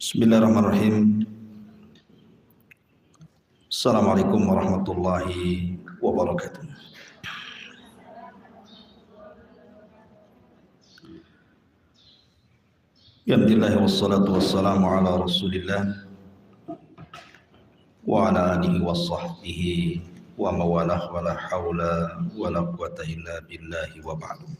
Bismillahirrahmanirrahim. Assalamualaikum warahmatullahi wabarakatuh. Alhamdulillah wassalatu wassalamu ala Rasulillah wa ala alihi wa sahbihi wa mawalah wa la hawla wa la quwata illa billahi wa ba'du.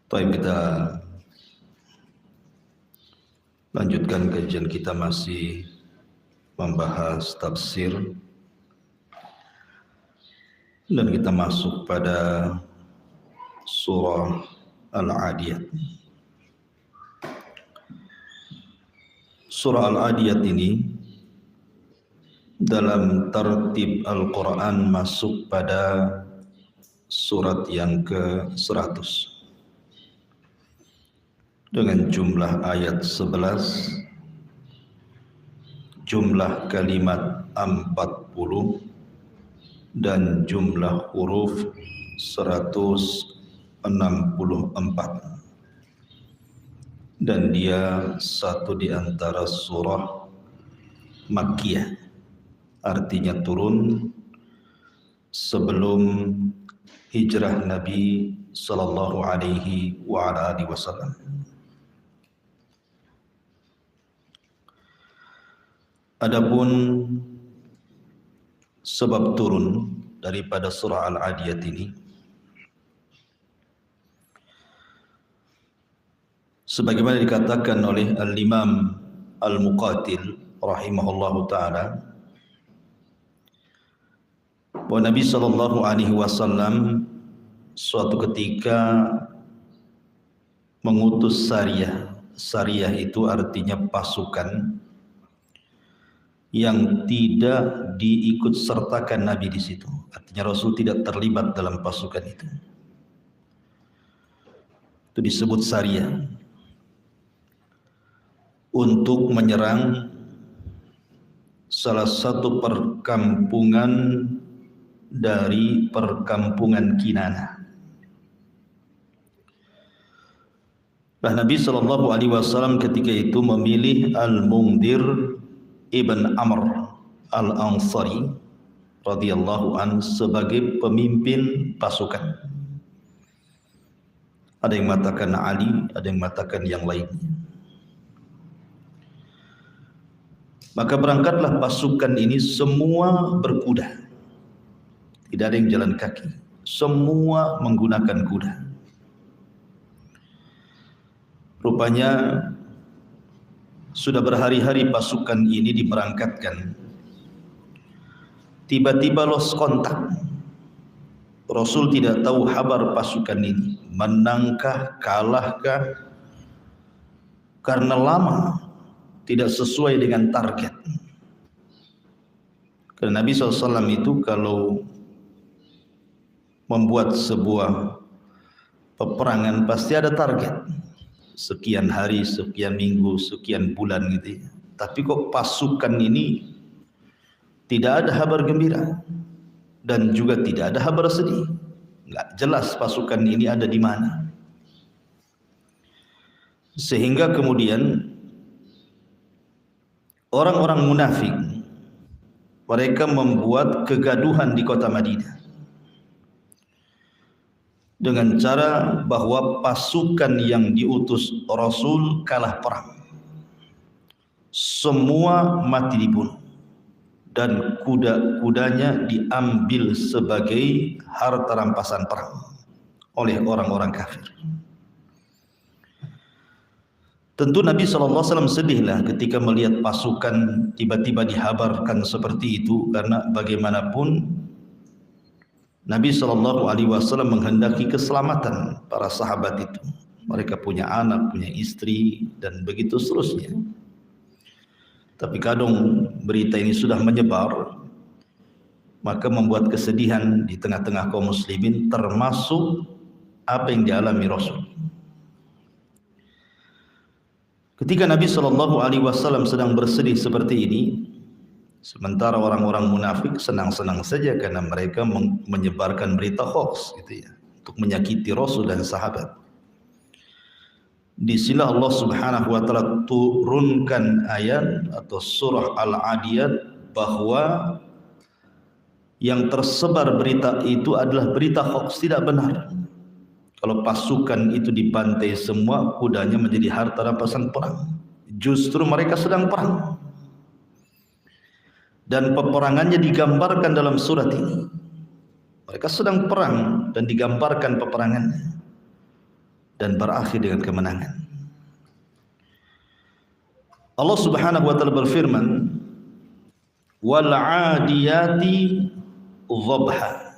Baik, kita lanjutkan kajian kita, masih membahas tafsir dan kita masuk pada surah Al-Adiyat. Surah Al-Adiyat ini dalam tertib Al-Quran masuk pada surat yang ke-100 dengan jumlah ayat 11, jumlah kalimat 40 dan jumlah huruf 164, dan dia satu di antara surah Makkiyah, artinya turun sebelum hijrah Nabi sallallahu alaihi wa ala alihi wasallam. Adapun sebab turun daripada surah Al-Adiyat ini, sebagaimana dikatakan oleh Al-Imam Al-Muqatil rahimahullahu ta'ala, bahwa Nabi sallallahu alaihi wasallam suatu ketika mengutus sariyah. Sariyah itu artinya pasukan yang tidak diikut sertakan Nabi di situ. Artinya Rasul tidak terlibat dalam pasukan itu. Itu disebut sariyah. Untuk menyerang salah satu perkampungan dari perkampungan Kinanah. Nah, Nabi sallallahu alaihi wasallam ketika itu memilih Al-Mundhir Ibn Amr Al-Ansari radhiyallahu an sebagai pemimpin pasukan. Ada yang mengatakan Ali, ada yang mengatakan yang lainnya. Maka berangkatlah pasukan ini semua berkuda. Tidak ada yang jalan kaki, semua menggunakan kuda. Rupanya sudah berhari-hari pasukan ini diberangkatkan. Tiba-tiba lost kontak. Rasul tidak tahu kabar pasukan ini, menangkah, kalahkah, karena lama tidak sesuai dengan target. Karena Nabi SAW itu kalau membuat sebuah peperangan pasti ada target. Sekian hari, sekian minggu, sekian bulan gitu ya. Tapi kok pasukan ini tidak ada kabar gembira dan juga tidak ada kabar sedih. Enggak jelas pasukan ini ada di mana. Sehingga kemudian orang-orang munafik mereka membuat kegaduhan di kota Madinah dengan cara bahwa pasukan yang diutus Rasul kalah perang, semua mati dibunuh dan kuda-kudanya diambil sebagai harta rampasan perang oleh orang-orang kafir. Tentu Nabi SAW sedihlah ketika melihat pasukan tiba-tiba dihabarkan seperti itu, karena bagaimanapun Nabi SAW menghendaki keselamatan para sahabat itu. Mereka punya anak, punya istri, dan begitu seterusnya. Tapi kadang berita ini sudah menyebar, maka membuat kesedihan di tengah-tengah kaum muslimin, termasuk apa yang dialami Rasul. Ketika Nabi SAW sedang bersedih seperti ini, sementara orang-orang munafik senang-senang saja karena mereka menyebarkan berita hoax gitu ya, untuk menyakiti Rasul dan sahabat. Di sini Allah Subhanahu wa taala turunkan ayat atau surah Al-Adiyat bahwa yang tersebar berita itu adalah berita hoax, tidak benar. Kalau pasukan itu dibantai semua, kudanya menjadi harta rampasan perang. Justru mereka sedang perang. Dan peperangannya digambarkan dalam surat ini. Mereka sedang perang dan digambarkan peperangannya. Dan berakhir dengan kemenangan. Allah Subhanahu wa taala berfirman, "Wal 'adiyati dhabha,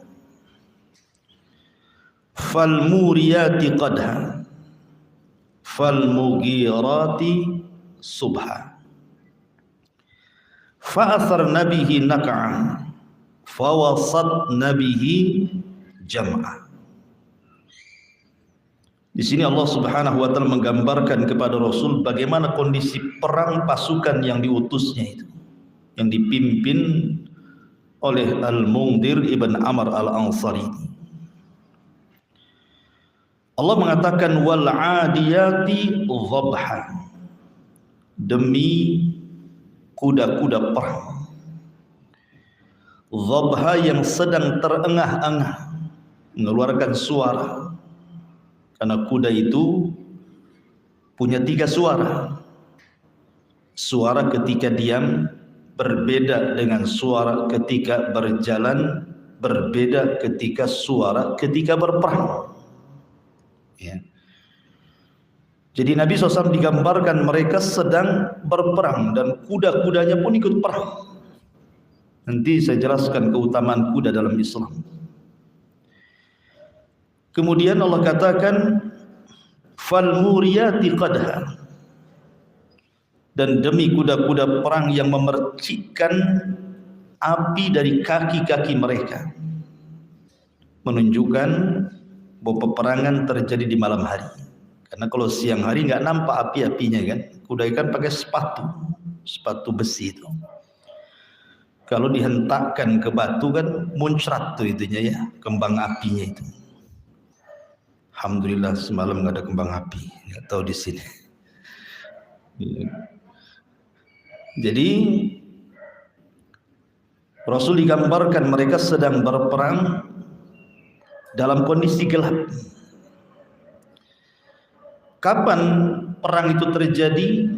fal muriyati qadha, fal mughirati subha, fa atharna bihi naq'a, fa wasatna bihi jam'a." Di sini Allah Subhanahu wa taala menggambarkan kepada Rasul bagaimana kondisi perang pasukan yang diutusnya itu, yang dipimpin oleh Al-Mundhir ibn Amr al-Ansari. Allah mengatakan wal 'adiyati dhabha, demi kuda-kuda perang. Dhabha yang sedang terengah-engah mengeluarkan suara. Karena kuda itu punya 3 suara. Suara ketika diam berbeda dengan suara ketika berjalan, berbeda ketika suara ketika berperang. Ya. Jadi Nabi SAW digambarkan mereka sedang berperang dan kuda-kudanya pun ikut perang. Nanti saya jelaskan keutamaan kuda dalam Islam. Kemudian Allah katakan fal muriyati qadha, dan demi kuda-kuda perang yang memercikkan api dari kaki-kaki mereka, menunjukkan bahwa peperangan terjadi di malam hari. Karena kalau siang hari nggak nampak api-apinya kan, kuda ikan pakai sepatu besi itu. Kalau dihentakkan ke batu kan muncrat tuh itunya ya, kembang apinya itu. Alhamdulillah semalam nggak ada kembang api, nggak tahu di sini. Jadi Rasul digambarkan mereka sedang berperang dalam kondisi gelap. Kapan perang itu terjadi?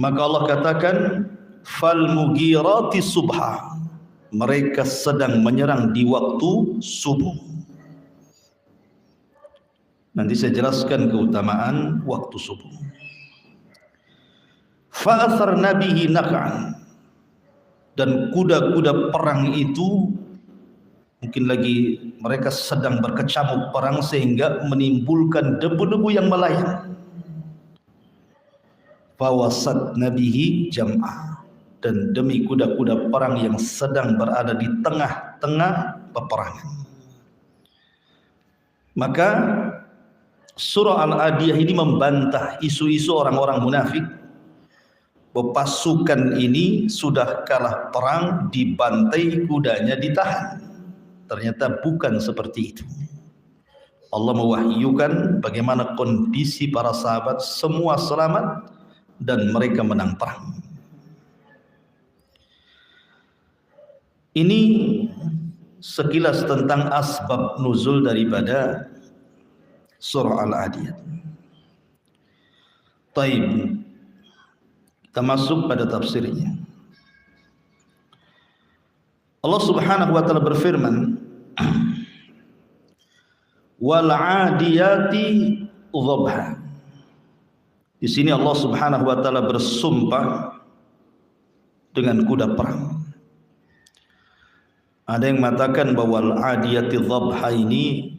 Maka Allah katakan fal mughirati subha, mereka sedang menyerang di waktu subuh. Nanti saya jelaskan keutamaan waktu subuh. Fa'atharna bihi naq'an, dan kuda-kuda perang itu mungkin lagi mereka sedang berkecamuk perang sehingga menimbulkan debu-debu yang melayang. Fawasatna bihi jam'a, dan demi kuda-kuda perang yang sedang berada di tengah-tengah peperangan. Maka surah Al-Adiyah ini membantah isu-isu orang-orang munafik bahwa pasukan ini sudah kalah perang, dibantai, kudanya ditahan. Ternyata bukan seperti itu. Allah mewahyukan bagaimana kondisi para sahabat, semua selamat dan mereka menang perang. Ini sekilas tentang asbab nuzul daripada surah Al-Adiyat. Taib, kita masuk pada tafsirnya. Allah Subhanahu wa taala berfirman, wal 'adiyati dhabha. Di sini Allah Subhanahu wa taala bersumpah dengan kuda perang. Ada yang mengatakan bahwa al-'adiyati dhabha ini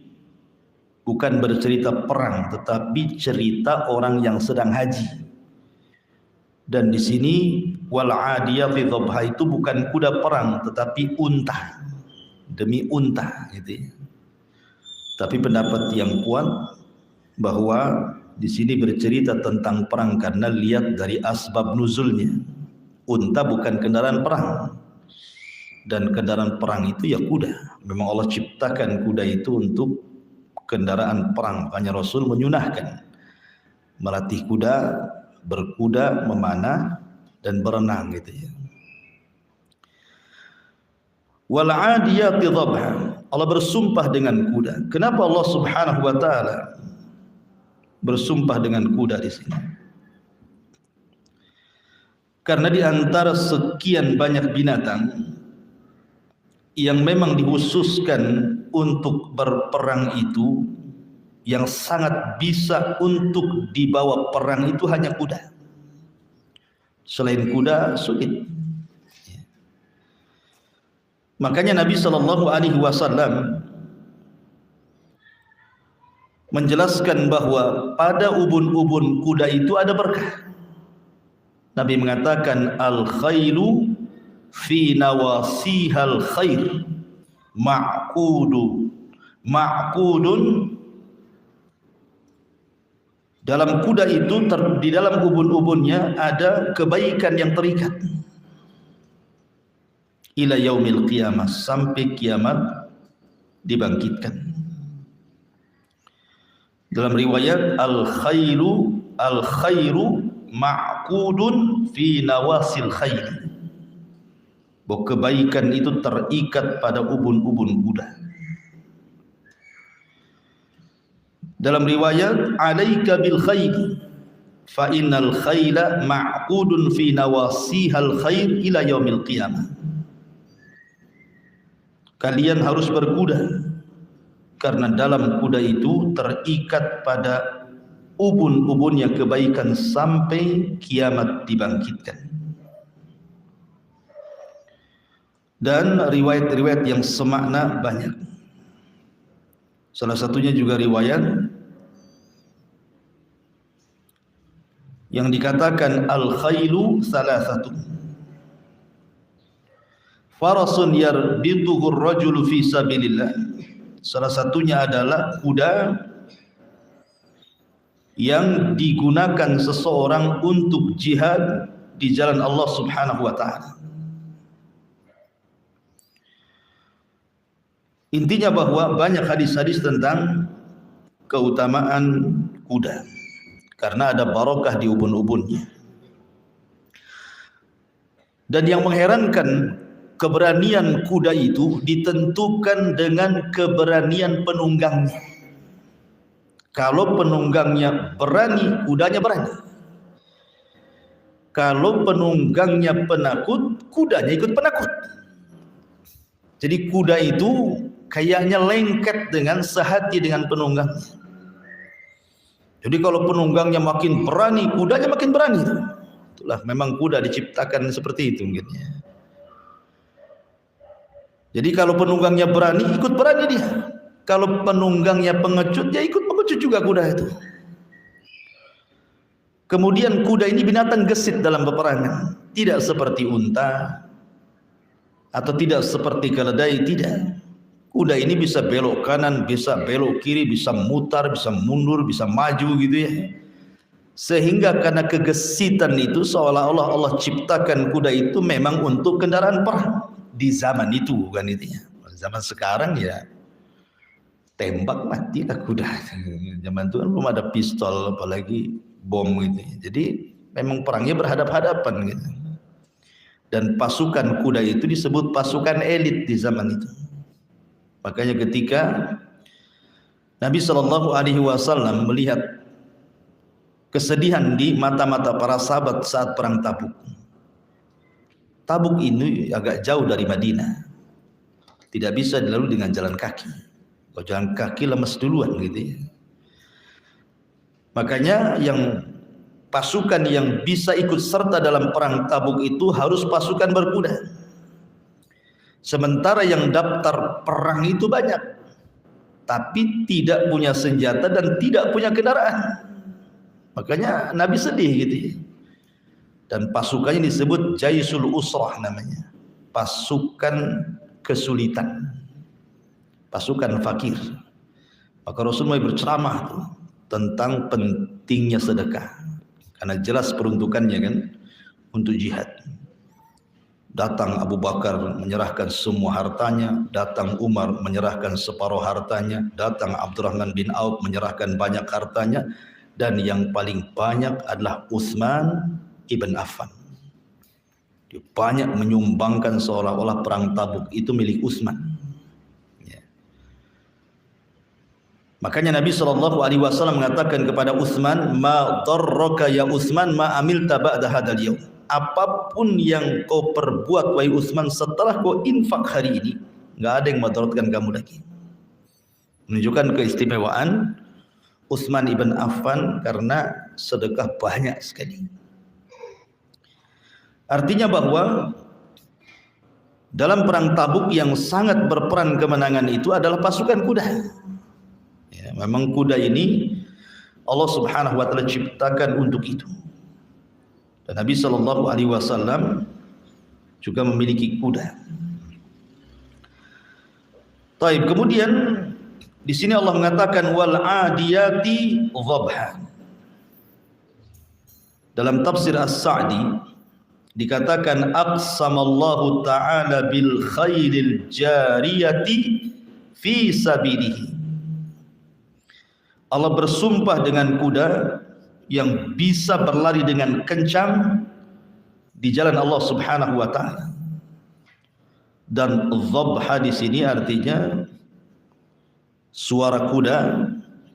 bukan bercerita perang, tetapi cerita orang yang sedang haji. Dan di sini wal 'adiyati dhabha itu bukan kuda perang, tetapi unta, demi unta gitu ya. Tapi pendapat yang kuat bahwa di sini bercerita tentang perang karena lihat dari asbab nuzulnya. Unta bukan kendaraan perang. dan kendaraan perang itu ya kuda. Memang Allah ciptakan kuda itu untuk kendaraan perang. Makanya Rasul menyunahkan melatih kuda, berkuda, memanah dan berenang gitu ya. Wal 'adiyati dhabha. Allah bersumpah dengan kuda. Kenapa Allah Subhanahu wa taala bersumpah dengan kuda di sini? Karena di antara sekian banyak binatang yang memang dikhususkan untuk berperang itu, yang sangat bisa untuk dibawa perang itu hanya kuda. Selain kuda sulit. Makanya Nabi SAW menjelaskan bahwa pada ubun-ubun kuda itu ada berkah. Nabi mengatakan al-khailu fi nawasihal khair ma'qudun. Dalam kuda itu, di dalam ubun-ubunnya ada kebaikan yang terikat ila yaumil qiyamah, sampai kiamat dibangkitkan. Dalam riwayat al-khairu ma'qudun fi nawasil khair, bahwa kebaikan itu terikat pada ubun-ubun kuda. Dalam riwayat alaika bil khayl fa innal khayla ma'qudun fi nawasihal khair ila yaumil qiyamah. Kalian harus berkuda karena dalam kuda itu terikat pada ubun-ubunnya kebaikan sampai kiamat dibangkitkan. Dan riwayat-riwayat yang semakna banyak. Salah satunya juga riwayat yang dikatakan al-khailu salasatu. Farasun yarbituhu ar-rajulu fi sabilillah. Salah satunya adalah kuda yang digunakan seseorang untuk jihad di jalan Allah Subhanahu wa taala. Intinya bahwa banyak hadis-hadis tentang keutamaan kuda karena ada barokah di ubun-ubunnya. Dan yang mengherankan, keberanian kuda itu ditentukan dengan keberanian penunggangnya. Kalau penunggangnya berani, kudanya berani. Kalau penunggangnya penakut, kudanya ikut penakut. Jadi kuda itu kayaknya lengket dengan sehati dengan penunggangnya. Jadi kalau penunggangnya makin berani, kudanya makin berani. Itulah memang kuda diciptakan seperti itu mungkin ya. Jadi kalau penunggangnya berani, ikut berani dia. Kalau penunggangnya pengecut, dia ikut pengecut juga kuda itu. Kemudian kuda ini binatang gesit dalam peperangan, tidak seperti unta atau tidak seperti keledai, tidak. Kuda ini bisa belok kanan, bisa belok kiri, bisa mutar, bisa mundur, bisa maju gitu ya. Sehingga karena kegesitan itu seolah-olah Allah ciptakan kuda itu memang untuk kendaraan perang di zaman itu, kan itu ya. Zaman sekarang ya tembak matilah kuda. Zaman itu kan belum ada pistol apalagi bom gitu ya. Jadi memang perangnya berhadap-hadapan gitu. Dan pasukan kuda itu disebut pasukan elit di zaman itu. Makanya ketika Nabi SAW melihat kesedihan di mata-mata para sahabat saat perang Tabuk. Tabuk ini agak jauh dari Madinah. Tidak bisa dilalui dengan jalan kaki. Kalau jalan kaki lemes duluan gitu ya. Makanya yang pasukan yang bisa ikut serta dalam perang Tabuk itu harus pasukan berkuda. Sementara yang daftar perang itu banyak, tapi tidak punya senjata dan tidak punya kendaraan. Makanya Nabi sedih gitu ya. Dan pasukannya disebut Jaisul Usrah namanya. Pasukan kesulitan. Pasukan fakir. Maka Rasulullah berceramah tuh tentang pentingnya sedekah. Karena jelas peruntukannya kan untuk jihad. Datang Abu Bakar menyerahkan semua hartanya, datang Umar menyerahkan separuh hartanya, datang Abdurrahman bin Auf menyerahkan banyak hartanya, dan yang paling banyak adalah Utsman ibn Affan. Dia banyak menyumbangkan, seolah-olah perang Tabuk itu milik Utsman. Ya. Makanya Nabi SAW mengatakan kepada Utsman, "Ma darraka ya Utsman ma amilta ba'da hadzal yaum." Apapun yang kau perbuat wahai Utsman setelah kau infak hari ini, enggak ada yang madaratkan kamu lagi. Menunjukkan keistimewaan Utsman ibn Affan karena sedekah banyak sekali. Artinya bahwa dalam perang Tabuk yang sangat berperan kemenangan itu adalah pasukan kuda. Ya, memang kuda ini Allah Subhanahu wa taala ciptakan untuk itu. Dan Nabi SAW juga memiliki kuda. Taib, kemudian di sini Allah mengatakan wal adiyati dhabha. Dalam tafsir As-Sa'di dikatakan aqsamallahu ta'ala bil khailil jariyati fi sabilihi. Allah bersumpah dengan kuda yang bisa berlari dengan kencang di jalan Allah Subhanahu wa taala. Dan dhabha di sini artinya suara kuda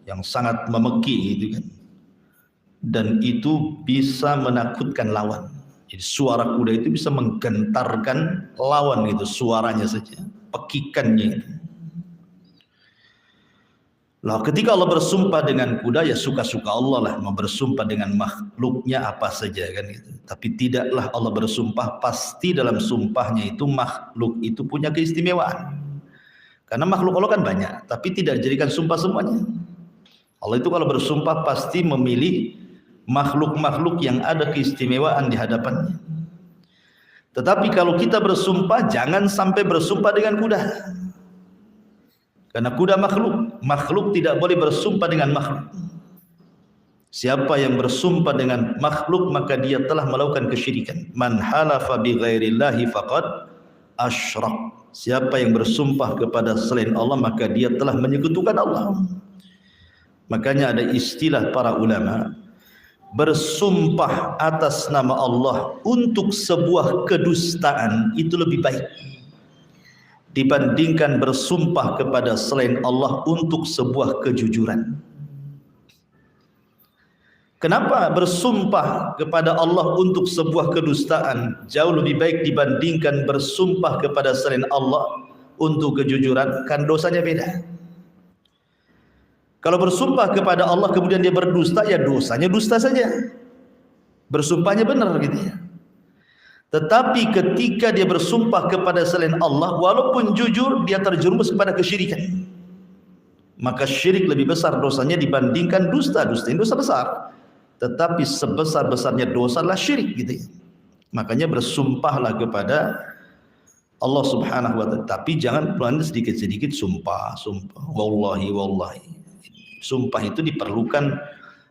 yang sangat memeki gitu kan. Dan itu bisa menakutkan lawan. Jadi suara kuda itu bisa menggentarkan lawan gitu, suaranya saja, pekikannya itu. Lah ketika Allah bersumpah dengan kuda, ya suka-suka Allah lah mau bersumpah dengan makhluknya apa saja kan gitu. Tapi tidaklah Allah bersumpah pasti dalam sumpahnya itu makhluk itu punya keistimewaan. Karena makhluk Allah kan banyak, tapi tidak dijadikan sumpah semuanya. Allah itu kalau bersumpah pasti memilih makhluk-makhluk yang ada keistimewaan di hadapannya. Tetapi kalau kita bersumpah jangan sampai bersumpah dengan kuda. Karena kuda makhluk tidak boleh bersumpah dengan makhluk. Siapa yang bersumpah dengan makhluk maka dia telah melakukan kesyirikan. Man halafa bi ghairillahi faqad asyrak. Siapa yang bersumpah kepada selain Allah maka dia telah menyekutukan Allah. Makanya ada istilah para ulama, bersumpah atas nama Allah untuk sebuah kedustaan itu lebih baik dibandingkan bersumpah kepada selain Allah untuk sebuah kejujuran. Kenapa bersumpah kepada Allah untuk sebuah kedustaan jauh lebih baik dibandingkan bersumpah kepada selain Allah untuk kejujuran? Kan dosanya beda. Kalau bersumpah kepada Allah kemudian dia berdusta, ya dosanya dusta saja. Bersumpahnya benar gitu ya. Tetapi ketika dia bersumpah kepada selain Allah, walaupun jujur, dia terjerumus kepada kesyirikan. Maka syirik lebih besar dosanya dibandingkan dusta. Dusta ini dosa besar. Tetapi sebesar-besarnya dosa adalah syirik gitu ya. Makanya bersumpahlah kepada Allah Subhanahu wa taala. Tapi jangan pelan sedikit-sedikit sumpah. Wallahi. Sumpah itu diperlukan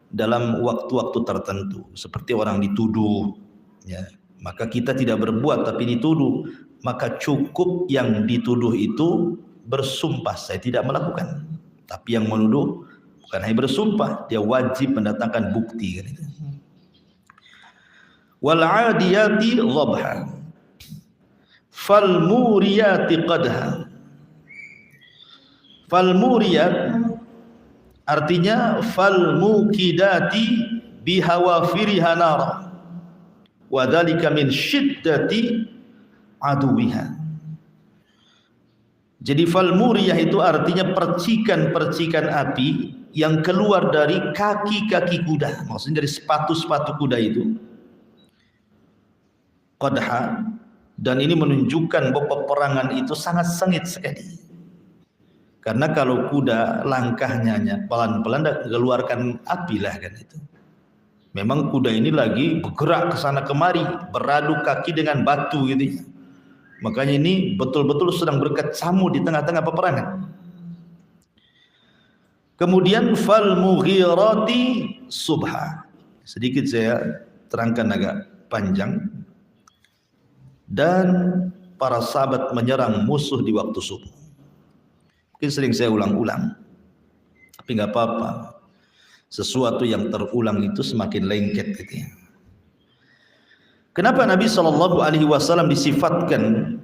dalam waktu-waktu tertentu. Seperti orang dituduh ya. Maka kita tidak berbuat tapi dituduh, maka cukup yang dituduh itu bersumpah saya tidak melakukan. Tapi yang menuduh bukan hanya bersumpah, dia wajib mendatangkan bukti kan itu. Wal 'adiyati dhabha fal muriyati qadha. Fal muriyat artinya fal muqidati bihawafiriha nara. Wadzalika min syiddati aduwiha. Jadi fal muriyah itu artinya percikan-percikan api yang keluar dari kaki-kaki kuda, maksudnya dari sepatu-sepatu kuda itu. Qadha, dan ini menunjukkan bahwa peperangan itu sangat sengit sekali. Karena kalau kuda langkahnya pelan-pelan mengeluarkan api lah kan itu. Memang kuda ini lagi bergerak ke sana kemari, beradu kaki dengan batu gitu. Makanya ini betul-betul sedang berkecamuk di tengah-tengah peperangan. Kemudian fal mughirati subha. Sedikit saya terangkan agak panjang. dan para sahabat menyerang musuh di waktu subuh. Mungkin sering saya ulang-ulang, tapi nggak apa-apa. Sesuatu yang terulang itu semakin lengket gitu ya. Kenapa Nabi SAW disifatkan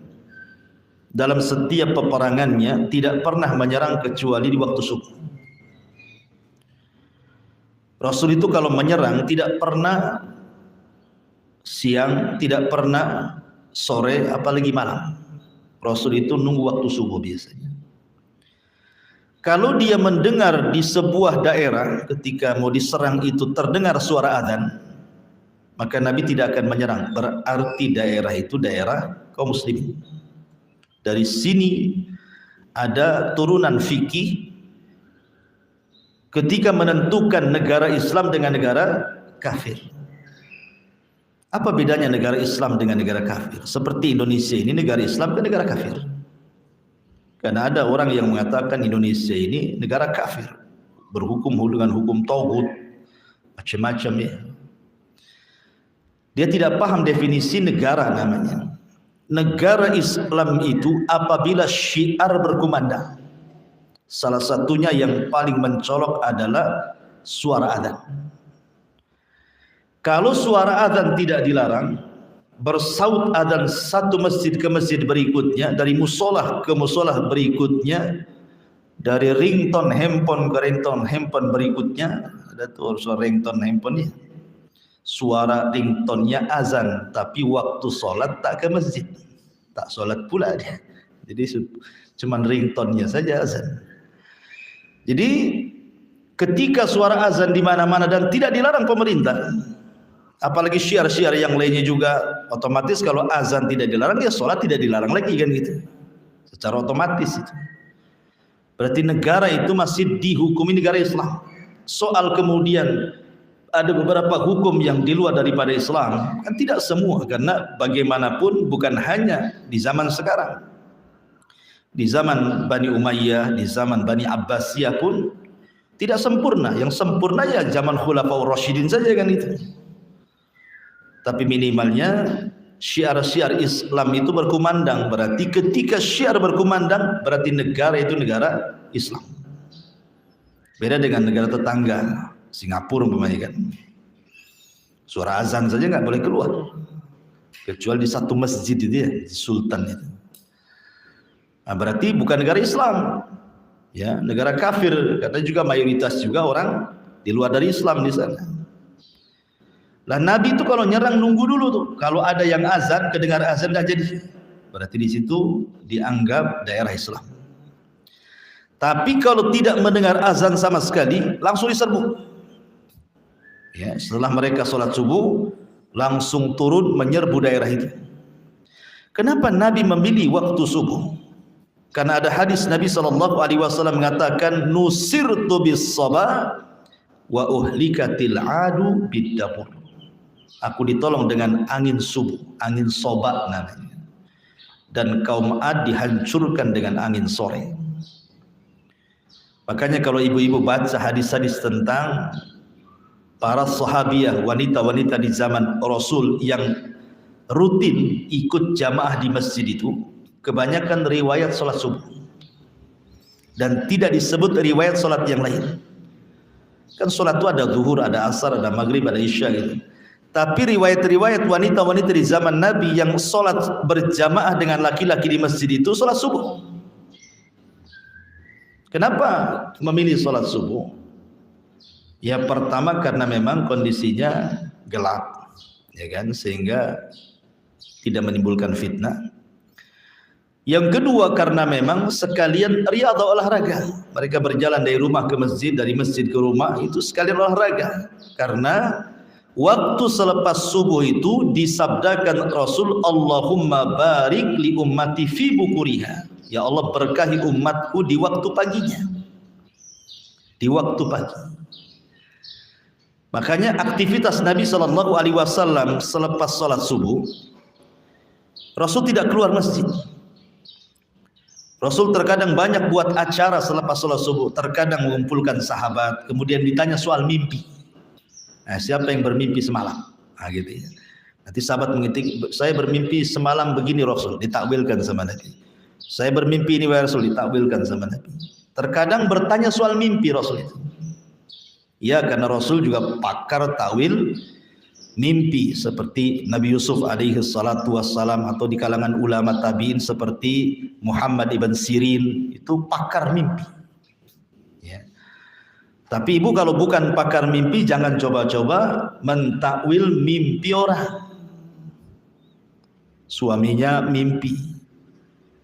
dalam setiap peperangannya tidak pernah menyerang kecuali di waktu subuh? Rasul itu kalau menyerang tidak pernah siang, tidak pernah sore, apalagi malam. Rasul itu nunggu waktu subuh biasanya. Kalau dia mendengar di sebuah daerah ketika mau diserang itu terdengar suara adzan, maka Nabi tidak akan menyerang. Berarti daerah itu daerah kaum muslimin. Dari sini ada turunan fikih ketika menentukan negara Islam dengan negara kafir. Apa bedanya negara Islam dengan negara kafir? Seperti Indonesia ini negara Islam ke negara kafir. Karena ada orang yang mengatakan Indonesia ini negara kafir, berhukum dengan hukum tauhid, macam-macam ya. Dia tidak paham definisi negara namanya. Negara Islam itu apabila syiar berkumandang. Salah satunya yang paling mencolok adalah suara adzan. Kalau suara adzan tidak dilarang, bersaut adzan satu masjid ke masjid berikutnya, dari musolah ke musolah berikutnya, dari ringtone handphone ke ringtone handphone berikutnya, ada tuh suara ringtone handphone ya. Suara ringtone-nya azan, tapi waktu sholat tak ke masjid, tak sholat pula dia. Jadi cuman ringtone-nya saja azan. Jadi ketika suara azan di mana-mana dan tidak dilarang pemerintah, apalagi syiar-syiar yang lainnya juga, otomatis kalau azan tidak dilarang ya sholat tidak dilarang lagi kan gitu. Secara otomatis itu. Berarti negara itu masih dihukumi negara Islam. Soal kemudian ada beberapa hukum yang di luar daripada Islam, kan tidak semua, karena bagaimanapun bukan hanya di zaman sekarang. Di zaman Bani Umayyah, di zaman Bani Abbasiyah pun tidak sempurna. Yang sempurna ya zaman Khulafaur Rasyidin saja kan itu. Tapi minimalnya syiar-syiar Islam itu berkumandang. Berarti ketika syiar berkumandang, berarti negara itu negara Islam. Beda dengan negara tetangga. Singapura umpamanya kan, suara azan saja nggak boleh keluar kecuali di satu masjid itu ya, di Sultan itu. Nah, berarti bukan negara Islam ya, negara kafir, karena juga mayoritas juga orang di luar dari Islam di sana. Lah Nabi itu kalau nyerang nunggu dulu tuh, kalau ada yang azan, kedengar azan nggak jadi, berarti di situ dianggap daerah Islam. Tapi kalau tidak mendengar azan sama sekali, langsung diserbu. Ya, setelah mereka sholat subuh langsung turun menyerbu daerah itu. Kenapa Nabi memilih waktu subuh? Karena ada hadis Nabi SAW mengatakan nusirtu bis sabah wa uhlikatil adu bid-dabur. Aku ditolong dengan angin subuh, angin soba namanya. Dan kaum Ad dihancurkan dengan angin sore. Makanya kalau ibu-ibu baca hadis-hadis tentang para sahabiah, wanita-wanita di zaman Rasul yang rutin ikut jamaah di masjid itu, kebanyakan riwayat sholat subuh. Dan tidak disebut riwayat sholat yang lain. Kan sholat itu ada zuhur, ada asar, ada maghrib, ada isya gitu. Tapi riwayat-riwayat wanita-wanita di zaman Nabi yang sholat berjamaah dengan laki-laki di masjid itu sholat subuh. Kenapa memilih sholat subuh? Ya pertama karena memang kondisinya gelap, ya kan, sehingga tidak menimbulkan fitnah. Yang kedua karena memang sekalian riyadhah, olahraga. Mereka berjalan dari rumah ke masjid, dari masjid ke rumah, itu sekalian olahraga. Karena waktu selepas subuh itu disabdakan Rasul, Allahumma barik li ummati fi bukuriha. Ya Allah berkahi umatku di waktu paginya. Di waktu pagi. Makanya aktivitas Nabi SAW selepas sholat subuh, Rasul tidak keluar masjid. Rasul terkadang banyak buat acara selepas sholat subuh, terkadang mengumpulkan sahabat, kemudian ditanya soal mimpi. Nah, siapa yang bermimpi semalam? Nah, gitu ya. Nanti sahabat mengintik, saya bermimpi semalam begini Rasul, ditakwilkan sama Nabi. Saya bermimpi ini wahai Rasul, ditakwilkan sama Nabi. Terkadang bertanya soal mimpi Rasul itu. Ya, karena Rasul juga pakar takwil mimpi, seperti Nabi Yusuf alaihi salatu wassalam, atau di kalangan ulama tabi'in seperti Muhammad ibn Sirin, itu pakar mimpi. Ya. Tapi ibu kalau bukan pakar mimpi, jangan coba-coba mentakwil mimpi orang. Suaminya mimpi,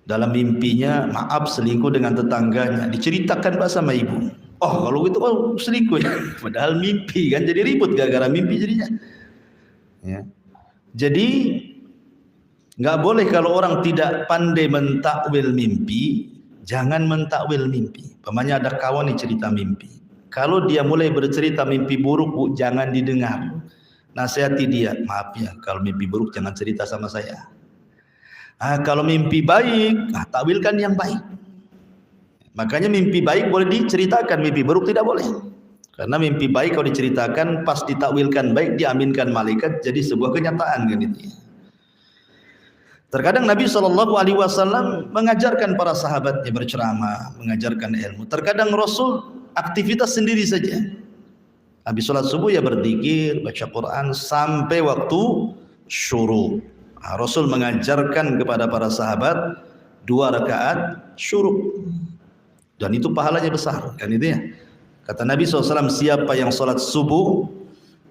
dalam mimpinya maaf selingkuh dengan tetangganya, diceritakan Pak sama ibu. Oh kalau gitu selingkuh ya, padahal mimpi kan, jadi ribut gara-gara mimpi jadinya. Ya. Jadi nggak boleh kalau orang tidak pandai mentakwil mimpi, jangan mentakwil mimpi. Pamannya ada kawan yang cerita mimpi, kalau dia mulai bercerita mimpi buruk, Bu, jangan didengar. Nasihati dia, maaf ya, kalau mimpi buruk jangan cerita sama saya. Kalau mimpi baik, takwilkan yang baik. Makanya mimpi baik boleh diceritakan, mimpi buruk tidak boleh. Karena mimpi baik kalau diceritakan, pas ditakwilkan baik, diaminkan malaikat, jadi sebuah kenyataan kan itu. Terkadang Nabi SAW mengajarkan para sahabatnya berceramah, mengajarkan ilmu. Terkadang Rasul aktivitas sendiri saja. Habis sholat subuh ya berzikir, baca Quran sampai waktu syuruk. Rasul mengajarkan kepada para sahabat 2 rakaat syuruk, dan itu pahalanya besar kan itu ya. Kata Nabi SAW, siapa yang sholat subuh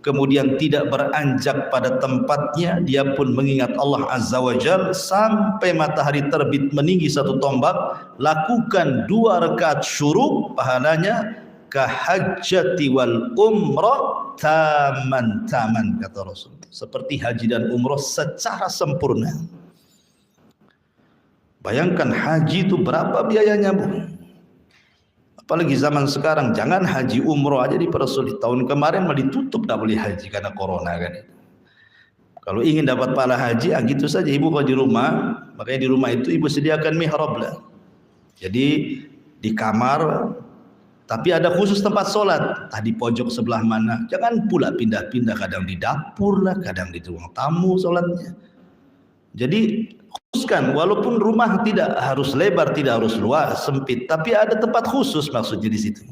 kemudian tidak beranjak pada tempatnya, dia pun mengingat Allah Azza wa Jalla sampai matahari terbit meninggi 1 tombak, lakukan 2 rakaat syuruk, pahalanya kahajjati wal umrah taman, kata Rasul, seperti haji dan umrah secara sempurna. Bayangkan haji itu berapa biayanya, Bu? Apalagi zaman sekarang, jangan haji umrah aja dipersulit. Tahun kemarin malah ditutup, tak boleh haji karena corona kan. Kalau ingin dapat pahala haji, gitu saja ibu kalau di rumah, makanya di rumah itu ibu sediakan mihrab lah. Jadi di kamar, tapi ada khusus tempat sholat, di pojok sebelah mana. Jangan pula pindah-pindah, kadang di dapur lah, kadang di ruang tamu sholatnya. Jadi khususkan, walaupun rumah tidak harus lebar, tidak harus luas, sempit, tapi ada tempat khusus maksudnya di situ.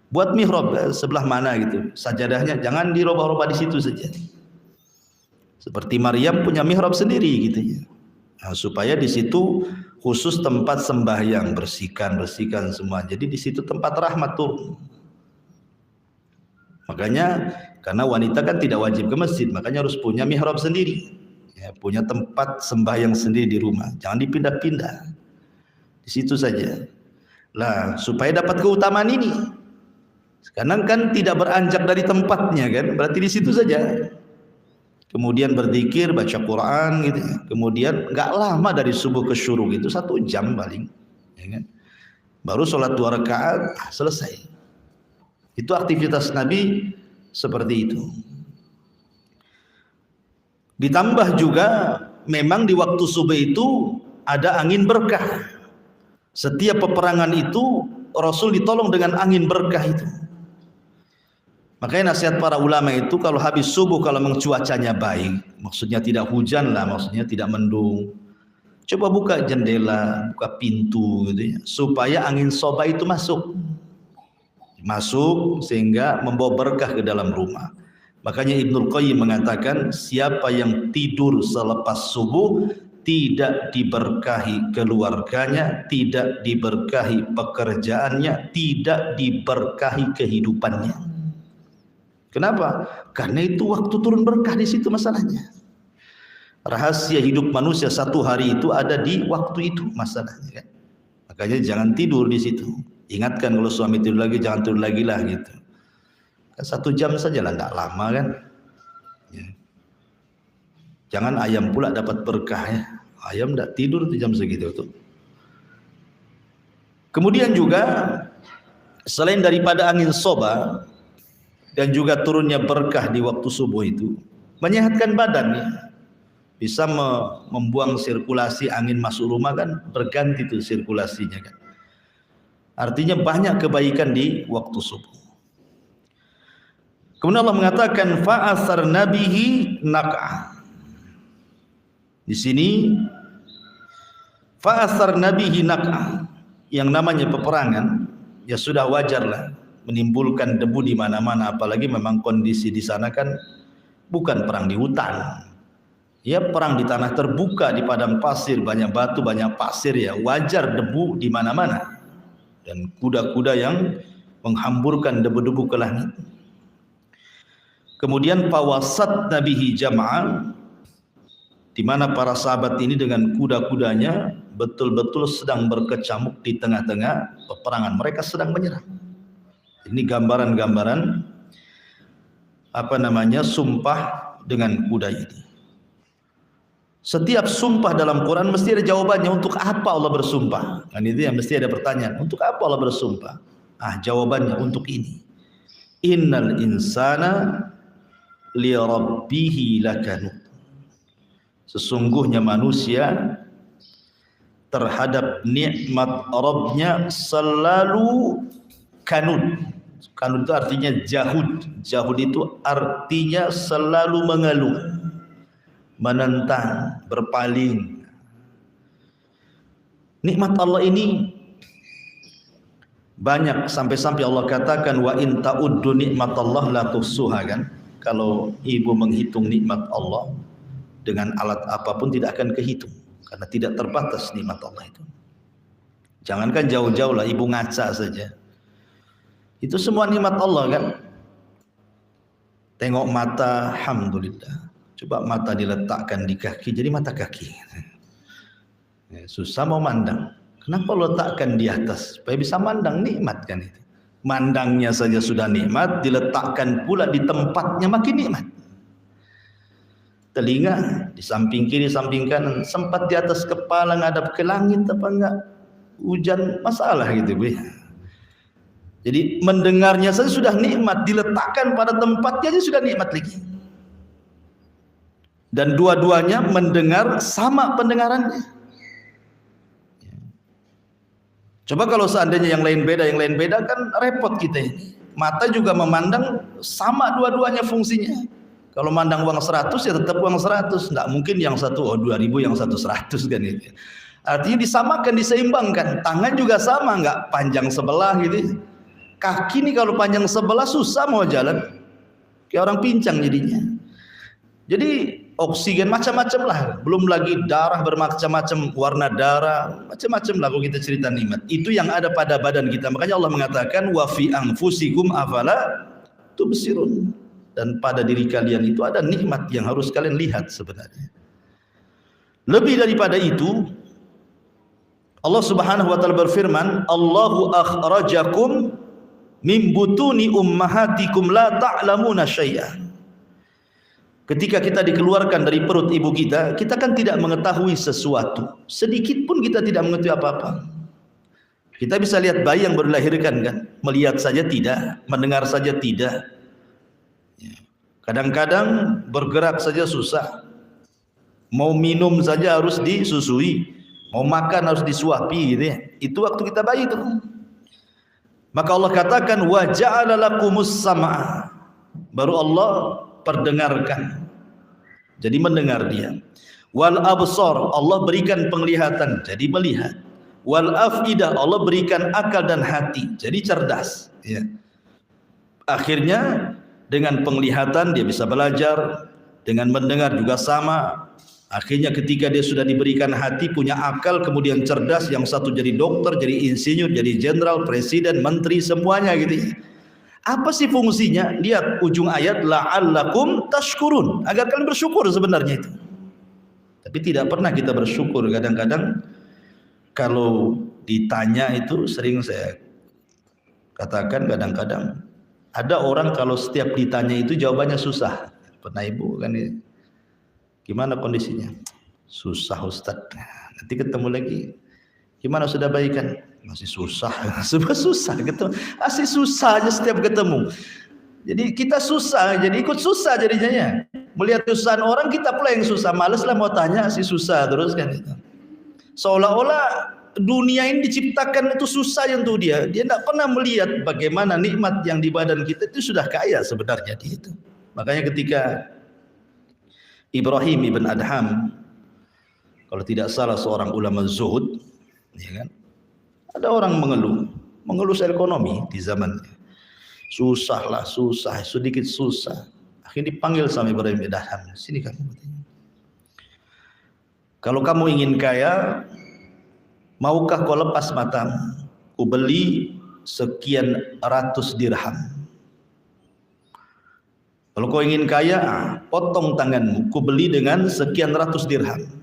Buat mihrab sebelah mana gitu, sajadahnya jangan dirobah-robah di situ saja. Seperti Maryam punya mihrab sendiri gitu ya. Nah, supaya di situ khusus tempat sembahyang, bersihkan semua. Jadi di situ tempat rahmat turun. Makanya karena wanita kan tidak wajib ke masjid, makanya harus punya mihrab sendiri. Ya, punya tempat sembahyang sendiri di rumah. Jangan dipindah-pindah. Di situ saja. Lah, supaya dapat keutamaan ini. Sekarang kan tidak beranjak dari tempatnya kan, berarti di situ saja. Kemudian berzikir, baca Quran gitu ya. Kemudian enggak lama dari subuh ke syuruk itu 1 jam paling, ya kan? Baru sholat 2 rakaat selesai. Itu aktivitas Nabi seperti itu. Ditambah juga memang di waktu subuh itu ada angin berkah. Setiap peperangan itu Rasul ditolong dengan angin berkah itu. Makanya nasihat para ulama itu kalau habis subuh, kalau memang cuacanya baik, maksudnya tidak hujan lah, maksudnya tidak mendung, coba buka jendela, buka pintu gitu ya, supaya angin soba itu masuk sehingga membawa berkah ke dalam rumah. Makanya Ibnul Qayyim mengatakan, siapa yang tidur selepas subuh tidak diberkahi keluarganya, tidak diberkahi pekerjaannya, tidak diberkahi kehidupannya. Kenapa? Karena itu waktu turun berkah di situ masalahnya. Rahasia hidup manusia 1 hari itu ada di waktu itu masalahnya kan. Makanya jangan tidur di situ. Ingatkan kalau suami tidur lagi, jangan tidur lagi lah gitu. 1 jam saja lah, enggak lama kan. Ya. Jangan ayam pula dapat berkah ya. Ayam enggak tidur di jam segitu tuh. Kemudian juga selain daripada angin soba dan juga turunnya berkah di waktu subuh itu, menyehatkan badan ya. Bisa membuang sirkulasi, angin masuk rumah kan berganti tuh sirkulasinya kan. Artinya banyak kebaikan di waktu subuh. Kemudian Allah mengatakan fa'asar nabihi naq'ah. Di sini fa'athar nabihi naq'ah, yang namanya peperangan ya sudah wajarlah menimbulkan debu di mana-mana, apalagi memang kondisi di sana kan bukan perang di hutan. Ya perang di tanah terbuka, di padang pasir, banyak batu, banyak pasir, ya wajar debu di mana-mana. Dan kuda-kuda yang menghamburkan debu-debu ke langit. Kemudian fawasat nabihi jama'ah, di mana para sahabat ini dengan kuda-kudanya betul-betul sedang berkecamuk di tengah-tengah peperangan. Mereka sedang menyerang. Ini gambaran-gambaran sumpah dengan kuda ini. Setiap sumpah dalam Quran mesti ada jawabannya. Untuk apa Allah bersumpah? Dan itu yang mesti ada pertanyaan. Untuk apa Allah bersumpah? Jawabannya untuk ini. Innal insana li rabbihi lakanud. Sesungguhnya manusia terhadap nikmat Rabbnya selalu kanud. Kanud itu artinya jahud. Jahud itu artinya selalu mengeluh, menentang, berpaling. Nikmat Allah ini banyak, sampai-sampai Allah katakan wa in ta'uddu nikmatallah la tuhsuha, kan? Kalau ibu menghitung nikmat Allah dengan alat apapun tidak akan kehitung, karena tidak terbatas nikmat Allah itu. Jangankan jauh-jauh lah, ibu ngaca saja itu semua nikmat Allah, kan? Tengok mata, alhamdulillah. Coba mata diletakkan di kaki, jadi mata kaki. Susah mau mandang. Kenapa letakkan di atas? Supaya bisa mandang, nikmat kan itu. Mandangnya saja sudah nikmat, diletakkan pula di tempatnya makin nikmat. Telinga di samping kiri, samping kanan, sempat di atas kepala ngadap ke langit apa enggak? Hujan masalah gitu, Bu. Jadi mendengarnya saja sudah nikmat, diletakkan pada tempatnya aja sudah nikmat lagi. Dan dua-duanya mendengar sama pendengarannya. Coba kalau seandainya yang lain beda kan repot kita ini. Mata juga memandang sama dua-duanya fungsinya. Kalau mandang uang 100 ya tetap uang 100. Tidak mungkin yang satu 2000, yang satu 100 kan gitu. Artinya disamakan, diseimbangkan. Tangan juga sama, nggak panjang sebelah gitu. Kaki nih kalau panjang sebelah susah mau jalan. Kayak orang pincang jadinya. Jadi oksigen macam-macam lah. Belum lagi darah bermacam-macam, warna darah, macam-macam lah kalau kita cerita nikmat. Itu yang ada pada badan kita. Makanya Allah mengatakan wa fi anfusikum afala tubsirun. Dan pada diri kalian itu ada nikmat yang harus kalian lihat sebenarnya. Lebih daripada itu, Allah Subhanahu wa taala berfirman, Allahu akhrajakum min butuni ummahatikum la ta'lamuna syai'an. Ketika kita dikeluarkan dari perut ibu kita, kita kan tidak mengetahui sesuatu. Sedikit pun kita tidak mengetahui apa-apa. Kita bisa lihat bayi yang baru dilahirkan, kan? Melihat saja tidak, mendengar saja tidak. Kadang-kadang bergerak saja susah. Mau minum saja harus disusui. Mau makan harus disuapi gitu ya. Itu waktu kita bayi itu. Maka Allah katakan wa ja'ala lakumus sam'a. Baru Allah perdengarkan. Jadi mendengar dia. Wal absar, Allah berikan penglihatan, jadi melihat. Wal afidah, Allah berikan akal dan hati, jadi cerdas, ya. Akhirnya dengan penglihatan dia bisa belajar, dengan mendengar juga sama. Akhirnya ketika dia sudah diberikan hati, punya akal, kemudian cerdas, yang satu jadi dokter, jadi insinyur, jadi jenderal, presiden, menteri, semuanya gitu. Apa sih fungsinya? Lihat ujung ayat, la'allakum tashkurun, agar kalian bersyukur sebenarnya itu. Tapi tidak pernah kita bersyukur. Kadang-kadang kalau ditanya itu, sering saya katakan, kadang-kadang ada orang kalau setiap ditanya itu jawabannya susah. Pernah ibu kan ya? Gimana kondisinya? Susah Ustadz. Nanti ketemu lagi. Gimana sudah baikan? Masih susah. Susah gitu. Masih susah aja setiap ketemu. Jadi kita susah, jadi ikut susah jadinya ya. Melihat kesusahan orang, kita pula yang susah. Males lah mau tanya, si susah terus kan itu. Seolah-olah dunia ini diciptakan itu susah untuk dia. Dia tidak pernah melihat bagaimana nikmat yang di badan kita itu sudah kaya sebenarnya di itu. Makanya ketika Ibrahim ibn Adham Kalau tidak salah seorang ulama zuhud, ya kan? Ada orang mengeluh soal ekonomi di zamannya. Susah, sedikit susah. Akhirnya dipanggil sama Ibrahim bin Adham. Sini kamu. Kalau kamu ingin kaya, maukah kau lepas matamu? Ku beli sekian ratus dirham. Kalau kau ingin kaya, potong tanganmu. Ku beli dengan sekian ratus dirham.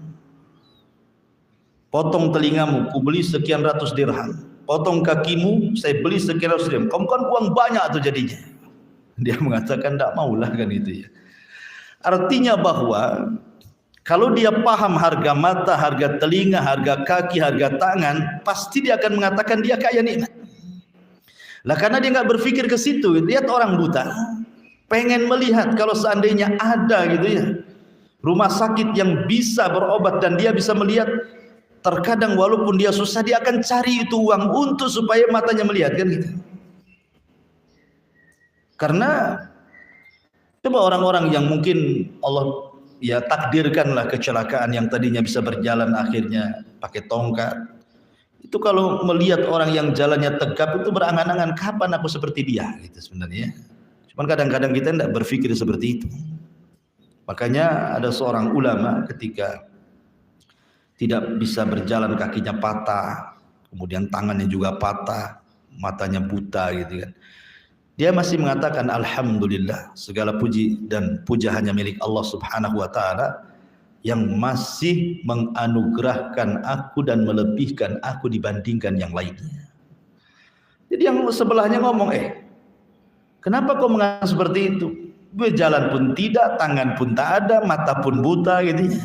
Potong telingamu, ku beli sekian ratus dirham. Potong kakimu, saya beli sekian ratus dirham. Kamu kan uang banyak tuh jadinya. Dia mengatakan tidak maulah kan itu ya. Artinya bahwa kalau dia paham harga mata, harga telinga, harga kaki, harga tangan, pasti dia akan mengatakan dia kaya nikmat. Lah karena dia nggak berpikir ke situ. Lihat orang buta, pengen melihat kalau seandainya ada gitu ya, rumah sakit yang bisa berobat dan dia bisa melihat. Terkadang walaupun dia susah, dia akan cari itu uang untuk supaya matanya melihat kan gitu. Karena coba orang-orang yang mungkin Allah ya takdirkanlah kecelakaan yang tadinya bisa berjalan akhirnya pakai tongkat. Itu kalau melihat orang yang jalannya tegap itu berangan-angan, kapan aku seperti dia gitu sebenarnya. Cuman kadang-kadang kita tidak berpikir seperti itu. Makanya ada seorang ulama ketika tidak bisa berjalan, kakinya patah, kemudian tangannya juga patah, matanya buta gitu kan. Dia masih mengatakan alhamdulillah, segala puji dan puja hanya milik Allah Subhanahu wa taala yang masih menganugerahkan aku dan melebihkan aku dibandingkan yang lainnya. Jadi yang sebelahnya ngomong, kenapa kau mengatakan seperti itu? Berjalan pun tidak, tangan pun tak ada, mata pun buta gitu.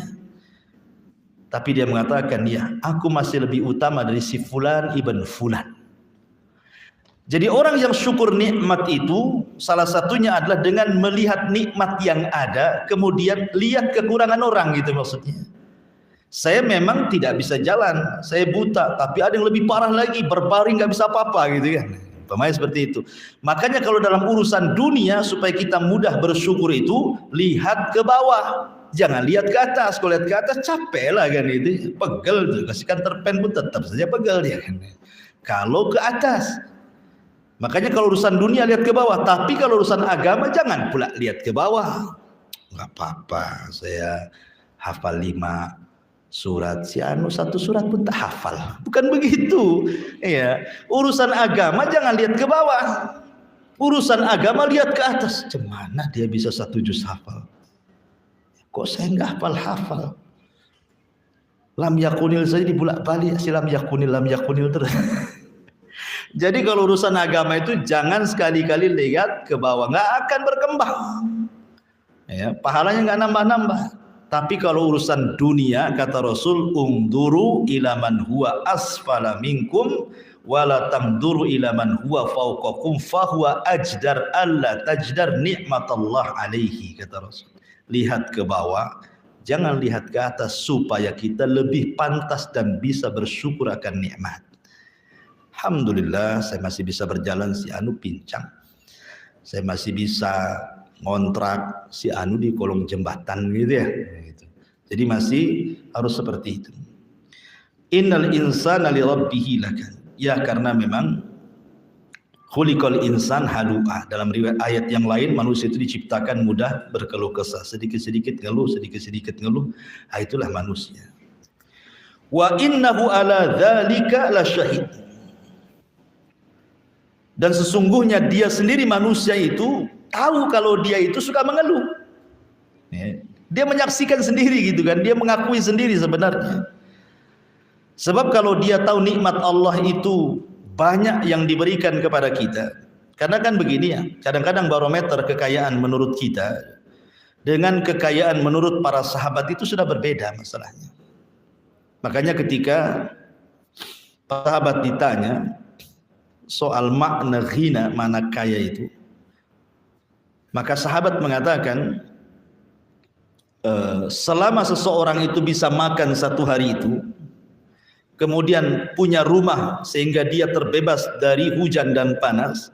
Tapi dia mengatakan, ya, aku masih lebih utama dari si fulan ibn fulan. Jadi orang yang syukur nikmat itu salah satunya adalah dengan melihat nikmat yang ada, kemudian lihat kekurangan orang gitu maksudnya. Saya memang tidak bisa jalan, saya buta, tapi ada yang lebih parah lagi, berbaring nggak bisa apa-apa gitu kan. Pemain seperti itu. Makanya kalau dalam urusan dunia supaya kita mudah bersyukur itu, lihat ke bawah. Jangan lihat ke atas. Kalau lihat ke atas capek lah kan itu, pegel tuh. Kasihkan terpen pun tetap saja pegel dia kan. Kalau ke atas, makanya kalau urusan dunia lihat ke bawah. Tapi kalau urusan agama jangan pula lihat ke bawah. Enggak apa-apa, saya hafal 5 surat, si anu 1 surat pun tak hafal. Bukan begitu. Ya, urusan agama jangan lihat ke bawah. Urusan agama lihat ke atas. Cemana dia bisa 1 juz hafal? Kok saya enggak hafal? Lam yakunil saja dibulak-balik, si lam yakunil terus. Jadi kalau urusan agama itu jangan sekali-kali lihat ke bawah, enggak akan berkembang. Ya, pahalanya enggak nambah-nambah. Tapi kalau urusan dunia kata Rasul, unduru ila man huwa asfala minkum wala tamduru ila man huwa fawqakum fahuwa ajdar alla tajdar nikmatallah alaihi, kata Rasul. Lihat ke bawah, jangan lihat ke atas supaya kita lebih pantas dan bisa bersyukur akan nikmat. Alhamdulillah saya masih bisa berjalan, si anu pincang. Saya masih bisa ngontrak, si anu di kolong jembatan gitu ya. Jadi masih harus seperti itu. Innal insana li rabbih lakan. Ya karena memang khuliqal insan halu'a. Dalam riwayat ayat yang lain manusia itu diciptakan mudah berkeluh kesah, sedikit-sedikit ngeluh, sedikit-sedikit ngeluh. Itulah manusia. Wa innahu ala dzalika lasyahid. Dan sesungguhnya dia sendiri manusia itu tahu kalau dia itu suka mengeluh. Dia menyaksikan sendiri gitu kan, dia mengakui sendiri sebenarnya. Sebab kalau dia tahu nikmat Allah itu banyak yang diberikan kepada kita. Karena kan begini ya, kadang-kadang barometer kekayaan menurut kita dengan kekayaan menurut para sahabat itu sudah berbeda masalahnya. Makanya ketika para sahabat ditanya soal makna ghina, mana kaya itu, maka sahabat mengatakan, selama seseorang itu bisa makan 1 hari itu, kemudian punya rumah sehingga dia terbebas dari hujan dan panas,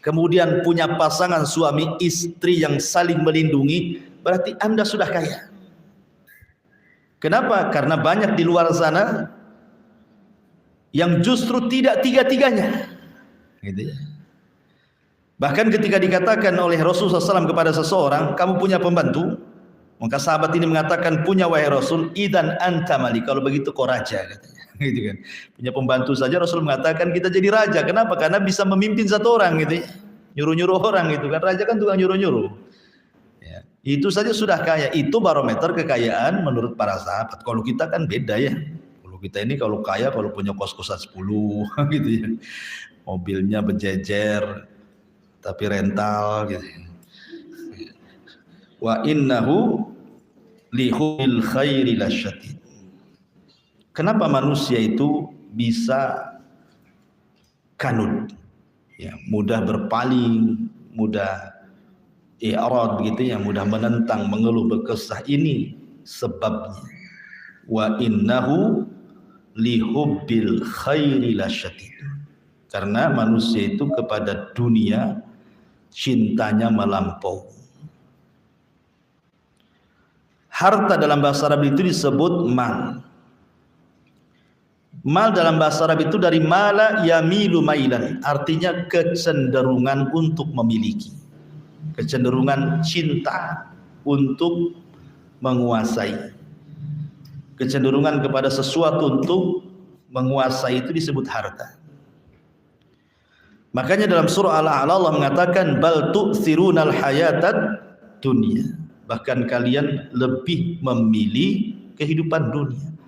kemudian punya pasangan suami istri yang saling melindungi, berarti Anda sudah kaya. Kenapa? Karena banyak di luar sana yang justru tidak tiga-tiganya. Gitu ya. Bahkan ketika dikatakan oleh Rasulullah SAW kepada seseorang, kamu punya pembantu, maka sahabat ini mengatakan, punya wahai Rasul, idan anta malik, kalau begitu kau raja, katanya. Gitu kan. Punya pembantu saja Rasul mengatakan kita jadi raja. Kenapa? Karena bisa memimpin satu orang gitu ya. Nyuruh-nyuruh orang gitu kan. Raja kan tukang nyuruh-nyuruh. Ya. Itu saja sudah kaya. Itu barometer kekayaan menurut para sahabat. Kalau kita kan beda ya. Kalau kita ini kalau kaya, kalau punya kos-kosan 10 gitu ya. Mobilnya berjejer tapi rental gitu. Wa innahu lihul khairi lasyadid. Kenapa manusia itu bisa kanut, ya, mudah berpaling, mudah i'rad gitu ya, mudah menentang, mengeluh, berkesah? Ini sebabnya. Wa innahu lihubbil khairi lasyadid. Karena manusia itu kepada dunia cintanya melampau. Harta dalam bahasa Arab itu disebut mal. Mal dalam bahasa Arab itu dari mala yamilu mailan, artinya kecenderungan untuk memiliki, kecenderungan cinta untuk menguasai, kecenderungan kepada sesuatu untuk menguasai, itu disebut harta. Makanya dalam surah Al-A'la Allah mengatakan bal tu'thirunal hayatad dunya, bahkan kalian lebih memilih kehidupan dunia.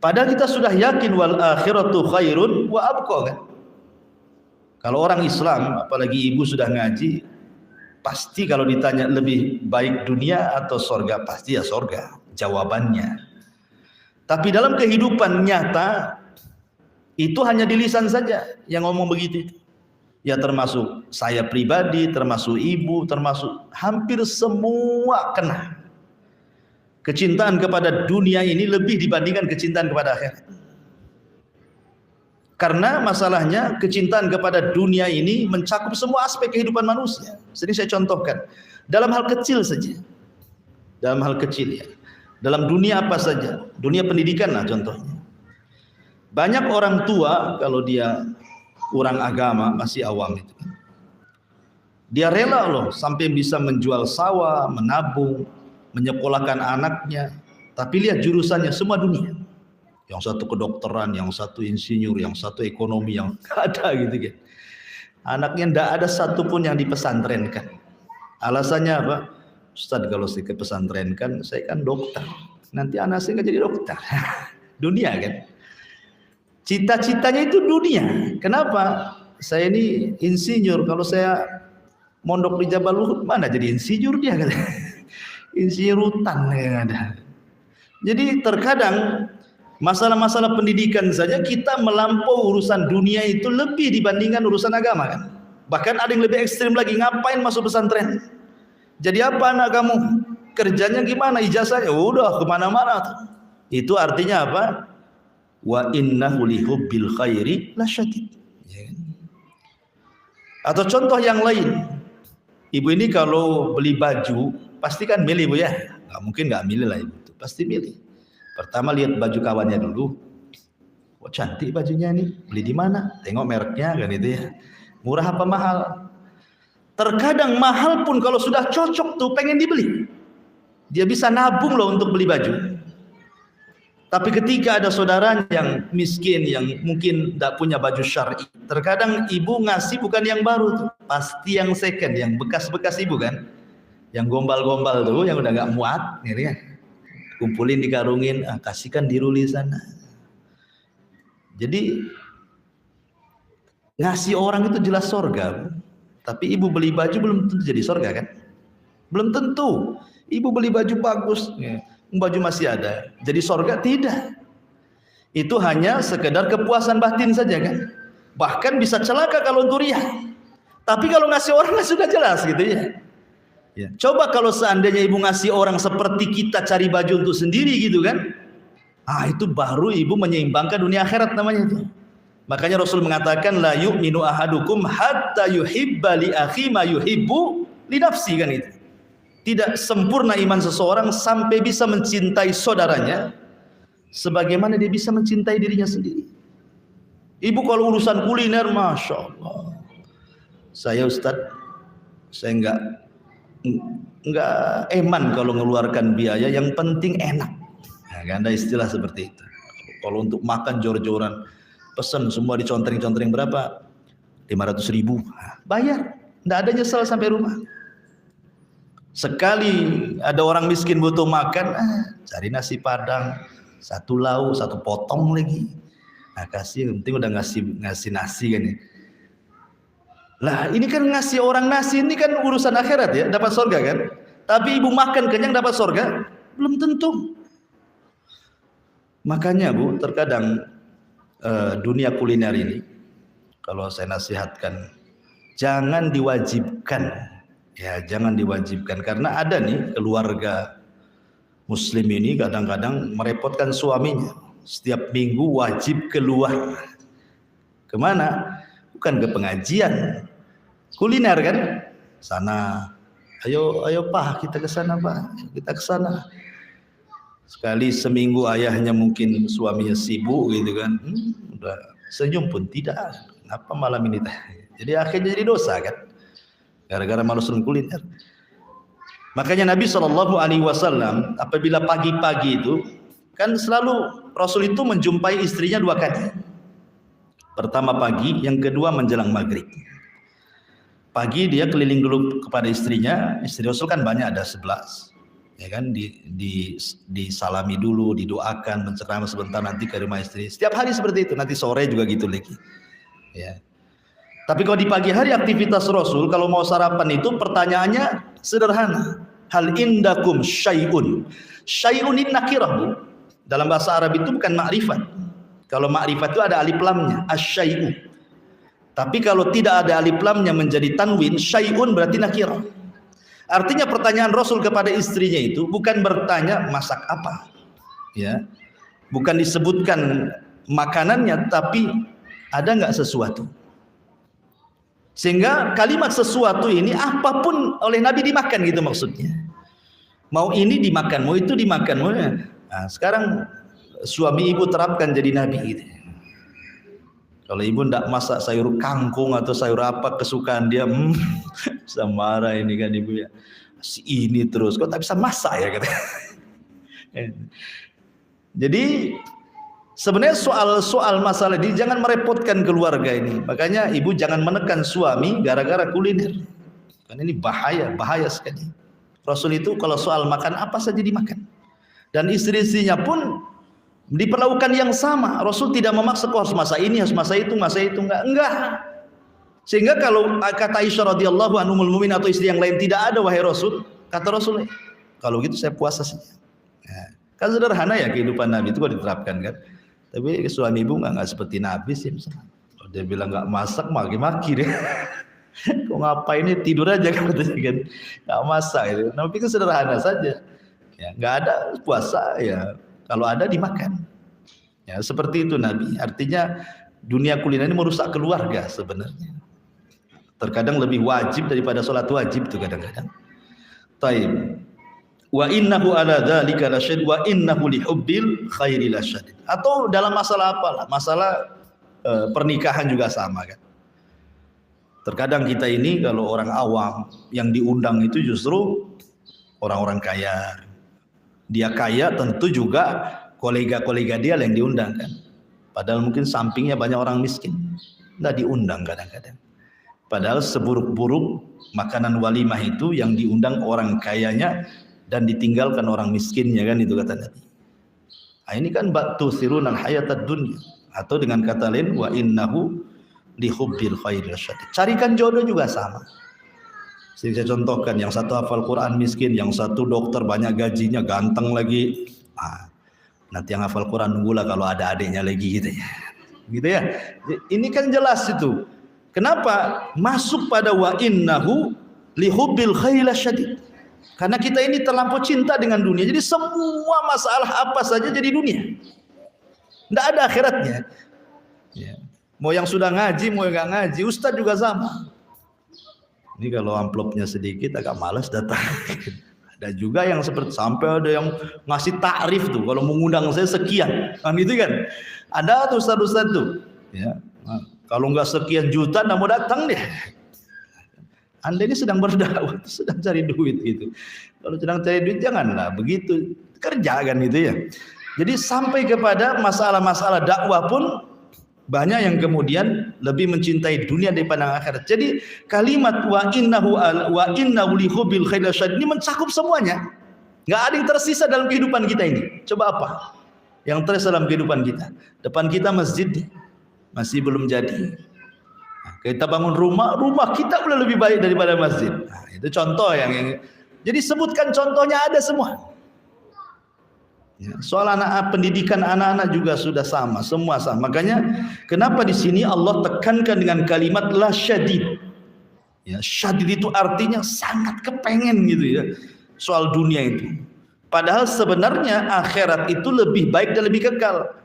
Padahal kita sudah yakin wal akhiratu khairun wa abqa kan. Kalau orang Islam, apalagi ibu sudah ngaji, pasti kalau ditanya lebih baik dunia atau sorga, pasti ya sorga jawabannya. Tapi dalam kehidupan nyata itu hanya di lisan saja yang ngomong begitu. Ya termasuk saya pribadi, termasuk ibu, termasuk hampir semua kena. Kecintaan kepada dunia ini lebih dibandingkan kecintaan kepada akhirat. Karena masalahnya kecintaan kepada dunia ini mencakup semua aspek kehidupan manusia. Sering saya contohkan. Dalam hal kecil saja. Dalam hal kecil ya. Dalam dunia apa saja. Dunia pendidikan lah contohnya. Banyak orang tua kalau dia orang agama, masih awam itu. Dia rela loh sampai bisa menjual sawah, menabung, menyekolahkan anaknya, tapi lihat jurusannya semua dunia. Yang satu kedokteran, yang satu insinyur, yang satu ekonomi, yang ada gitu kan. Anaknya tidak ada satupun yang dipesantrenkan. Alasannya apa? Ustaz, kalau saya kepesantrenkan, saya kan dokter. Nanti anak saya nggak jadi dokter. Dunia kan. Cita-citanya itu dunia. Kenapa? Saya ini insinyur. Kalau saya mondok di Jabal Uhud, mana jadi insinyur dia kan? Insinyur hutan yang ada. Jadi terkadang masalah-masalah pendidikan saja kita melampau urusan dunia itu lebih dibandingkan urusan agama kan. Bahkan ada yang lebih ekstrim lagi, ngapain masuk pesantren? Jadi apa anak kamu? Kerjanya gimana? Ijazahnya udah kemana-mana tuh. Itu artinya apa? Wa innahu lihubbil khairi lasyadid. Atau contoh yang lain, ibu ini kalau beli baju pasti kan milih bu ya, nggak mungkin nggak milih lah ibu, pasti milih. Pertama lihat baju kawannya dulu, wah cantik bajunya nih, beli di mana? Tengok mereknya kan itu ya, murah apa mahal? Terkadang mahal pun kalau sudah cocok tuh pengen dibeli, dia bisa nabung loh untuk beli baju. Tapi ketika ada saudaranya yang miskin, yang mungkin tidak punya baju syar'i, terkadang ibu ngasih bukan yang baru tuh, pasti yang second, yang bekas-bekas ibu kan, yang gombal-gombal tuh, yang udah nggak muat, gitu ya, kumpulin dikarungin, kasihkan di ruli sana. Jadi ngasih orang itu jelas sorga, tapi ibu beli baju belum tentu jadi sorga kan, belum tentu. Ibu beli baju bagus. Baju masih ada, jadi sorga tidak. Itu hanya sekedar kepuasan batin saja kan. Bahkan bisa celaka kalau untuk riya. Tapi kalau ngasih orang sudah jelas gitu ya. Ya. Coba kalau seandainya ibu ngasih orang seperti kita cari baju untuk sendiri gitu kan. Itu baru ibu menyeimbangkan dunia akhirat namanya itu. Makanya Rasul mengatakan la yu'minu ahadukum hatta yuhibba li akhi ma yuhibbu li nafsi kan itu. tidak sempurna iman seseorang sampai bisa mencintai saudaranya sebagaimana dia bisa mencintai dirinya sendiri. Ibu kalau urusan kuliner, Masya Allah, saya Ustadz, saya enggak eman kalau mengeluarkan biaya, yang penting enak. Nah, ada istilah seperti itu. Kalau untuk makan jor-joran, pesan semua dicontring-contring berapa? 500.000, bayar, enggak ada nyesal sampai rumah. Sekali ada orang miskin butuh makan, cari nasi padang, 1 lauk, 1 potong lagi. Nah, kasih, yang penting udah ngasih nasi kan ya. Lah ini kan ngasih orang nasi ini kan urusan akhirat ya, dapat surga kan. Tapi ibu makan kenyang dapat surga? Belum tentu. Makanya Bu, terkadang dunia kuliner ini, kalau saya nasihatkan, jangan diwajibkan. Ya, jangan diwajibkan. Karena ada nih keluarga muslim ini kadang-kadang merepotkan suaminya. Setiap minggu wajib keluar. Kemana? Bukan ke pengajian, kuliner kan? Sana. Ayo Pak, kita ke sana Pak. Kita ke sana. Sekali seminggu ayahnya mungkin suaminya sibuk gitu kan. Udah senyum pun tidak. Kenapa malam ini? Jadi akhirnya jadi dosa kan? Gara-gara malu seneng kuliner. Makanya Nabi SAW apabila pagi-pagi itu kan selalu Rasul itu menjumpai istrinya 2 kali. Pertama pagi, yang kedua menjelang maghrib. Pagi dia keliling dulu kepada istrinya. Istri Rasul kan banyak, ada 11. Ya kan, disalami dulu, didoakan, menceramah sebentar, nanti ke rumah istri. Setiap hari seperti itu, nanti sore juga gitu lagi. Ya. Tapi kalau di pagi hari aktivitas Rasul, kalau mau sarapan itu pertanyaannya sederhana. Hal indakum syai'un. Syai'un ini nakirah Bu. Dalam bahasa Arab itu bukan ma'rifat. Kalau ma'rifat itu ada alif lamnya, asyai'u. Tapi kalau tidak ada alif lamnya menjadi tanwin, syai'un berarti nakirah. Artinya pertanyaan Rasul kepada istrinya itu bukan bertanya masak apa. Ya. Bukan disebutkan makanannya, tapi ada enggak sesuatu. Sehingga kalimat sesuatu ini apapun oleh Nabi dimakan gitu maksudnya. Mau ini dimakan, mau itu dimakan, mau. Nah, sekarang suami ibu terapkan jadi Nabi gitu. Kalau ibu ndak masak sayur kangkung atau sayur apa kesukaan dia, bisa marah ini kan ibu ya. Si ini terus, kok tak bisa masak ya kata. Jadi sebenarnya soal masalah ini jangan merepotkan keluarga ini. Makanya ibu jangan menekan suami gara-gara kuliner. Karena ini bahaya sekali. Rasul itu kalau soal makan apa saja dimakan. Dan istri-istrinya pun diperlakukan yang sama. Rasul tidak memaksa kau harus masak ini, harus masak itu, enggak. Sehingga kalau kata Aisyah radhiyallahu anha ummul mukminin atau istri yang lain, tidak ada wahai Rasul, kata Rasul, kalau gitu saya puasa saja. Ya. Kan sederhana ya kehidupan Nabi itu kalau diterapkan kan. Tapi suami ibu enggak seperti Nabi sih misalnya. Kalau dia bilang enggak masak, maki-maki deh. Kok ngapain ini, tidur aja kan, enggak masak gitu. Nabi kan sederhana saja. Ya, enggak ada puasa ya, kalau ada dimakan. Ya, seperti itu Nabi. Artinya dunia kuliner ini merusak keluarga sebenarnya. Terkadang lebih wajib daripada sholat wajib itu kadang-kadang. Taib. Wa innahu ala dzalika lasyadid wa innahu lihubbil khairi lasyadid. Atau dalam masalah apalah, masalah pernikahan juga sama kan. Terkadang kita ini kalau orang awam yang diundang itu justru orang-orang kaya. Dia kaya tentu juga kolega-kolega dia yang diundang kan. Padahal mungkin sampingnya banyak orang miskin. Nggak diundang kadang-kadang. Padahal seburuk-buruk makanan walimah itu yang diundang orang kayanya dan ditinggalkan orang miskinnya kan, itu kata Nabi. Nah, ini kan tu'thirunal hayatad dunya, atau dengan kata lain wa innahu lihubbil khairi lasyadid. Carikan jodoh juga sama. Saya contohkan, yang satu hafal Quran miskin, yang satu dokter banyak gajinya, ganteng lagi. Nanti yang hafal Quran nunggulah kalau ada adiknya lagi gitu ya. Gitu ya. Ini kan jelas itu. Kenapa? Masuk pada wa innahu lihubbil khairi lasyadid. Karena kita ini terlampau cinta dengan dunia. Jadi semua masalah apa saja jadi dunia. Tidak ada akhiratnya. Ya. Mau yang sudah ngaji, mau yang nggak ngaji, ustadz juga sama. Ini kalau amplopnya sedikit agak malas datang. Dan juga yang seperti sampai ada yang ngasih takrif tuh, kalau mengundang saya sekian, kan gitu kan. Ada tuh ustaz-ustaz tuh, ya. Nah, kalau nggak sekian juta, nggak mau datang deh. Anda ini sedang berdakwah, sedang cari duit gitu. Kalau sedang cari duit janganlah begitu, kerja kan gitu ya. Jadi sampai kepada masalah-masalah dakwah pun banyak yang kemudian lebih mencintai dunia daripada akhirat. Jadi kalimat wa innahu li hubbil khair lasyadid ini mencakup semuanya. Enggak ada yang tersisa dalam kehidupan kita ini. Coba apa yang tersisa dalam kehidupan kita? Depan kita masjid masih belum jadi. Nah, kita bangun rumah kita udah lebih baik daripada masjid. Nah, itu contoh yang jadi sebutkan contohnya ada semua. Ya, soal pendidikan anak-anak juga sudah sama, semua sama. Makanya kenapa di sini Allah tekankan dengan kalimat la syadid. Ya, syadid itu artinya sangat kepengen gitu ya. Soal dunia itu. Padahal sebenarnya akhirat itu lebih baik dan lebih kekal.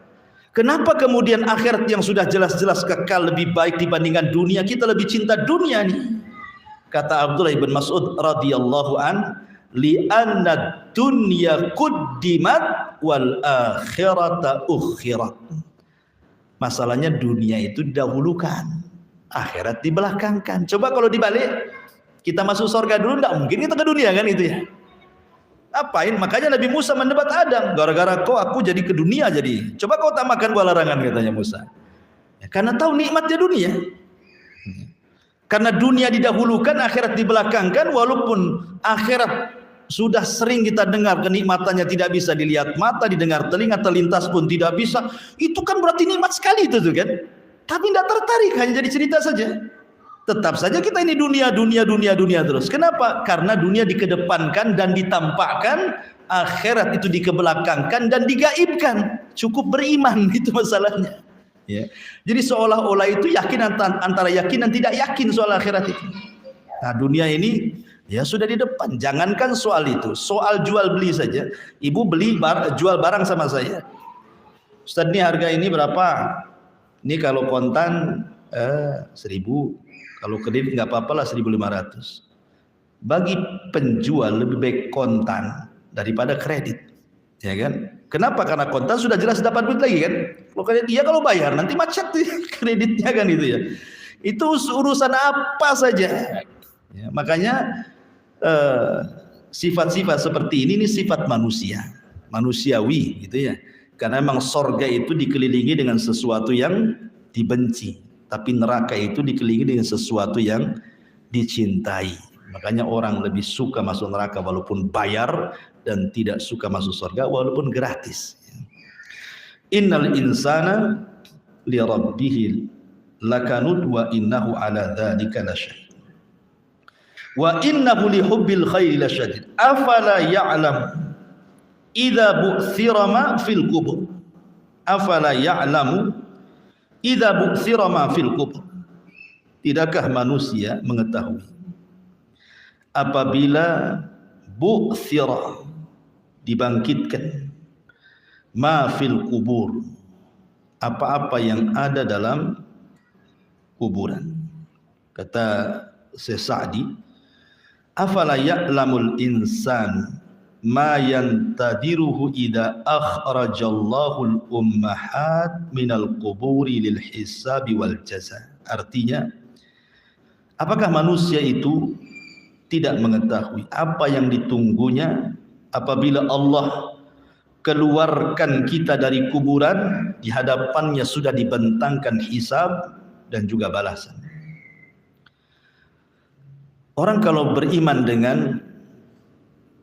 Kenapa kemudian akhirat yang sudah jelas-jelas kekal lebih baik dibandingkan dunia? Kita lebih cinta dunia nih. Kata Abdullah bin Mas'ud radhiyallahu an, li'anna dunya quddimat wal akhirata ukhirat. Masalahnya dunia itu didahulukan, akhirat dibelakangkan. Coba kalau dibalik, kita masuk surga dulu, enggak mungkin kita ke dunia kan itu ya. Apain? Makanya Nabi Musa mendebat Adam, gara-gara kau aku jadi ke dunia jadi. Coba kau tamakan gua larangan, katanya Musa. Ya, karena tahu nikmatnya dunia. Karena dunia didahulukan, akhirat dibelakangkan, walaupun akhirat sudah sering kita dengar kenikmatannya tidak bisa dilihat mata, didengar telinga, terlintas pun tidak bisa. Itu kan berarti nikmat sekali itu tuh kan. Tapi tidak tertarik, hanya jadi cerita saja. Tetap saja kita ini dunia terus. Kenapa? Karena dunia dikedepankan dan ditampakkan, akhirat itu dikebelakangkan dan digaibkan. Cukup beriman, itu masalahnya. Ya. Jadi seolah-olah itu yakin antara yakin dan tidak yakin soal akhirat itu. Nah, dunia ini ya sudah di depan. Jangankan soal itu, soal jual beli saja. Ibu jual barang sama saya. Ustaz, ini harga ini berapa? Ini kalau kontan 1.000. Kalau kredit nggak apa-apa lah 1.500. Bagi penjual lebih baik kontan daripada kredit, ya kan? Kenapa? Karena kontan sudah jelas dapat duit lagi kan. Kalau kredit, iya kalau bayar nanti macet kreditnya kan itu ya. Itu urusan apa saja. Ya, makanya sifat-sifat seperti ini sifat manusiawi gitu ya. Karena memang sorga itu dikelilingi dengan sesuatu yang dibenci. Tapi neraka itu dikelilingi dengan sesuatu yang dicintai. Makanya orang lebih suka masuk neraka walaupun bayar, dan tidak suka masuk surga walaupun gratis. Innal insana li rabbih lakanud wa innahu ala dzalika lasyahid. Wa innahu li hubbil khairi lasyadid. Afala ya'lam idza bu'thira ma fil qubur. Afala ya'lamu idza bu'thira ma fil qubur. Tidakkah manusia mengetahui apabila bu'thira dibangkitkan ma fil qubur, apa-apa yang ada dalam kuburan. Kata Syekh Sa'di, afala ya'lamul insan ma yantadiruhu idza akhrajallahu al-ummahat minal quburi lil hisabi wal jaza. Artinya, apakah manusia itu tidak mengetahui apa yang ditunggunya apabila Allah keluarkan kita dari kuburan, di hadapannya sudah dibentangkan hisab dan juga balasan. Orang kalau beriman dengan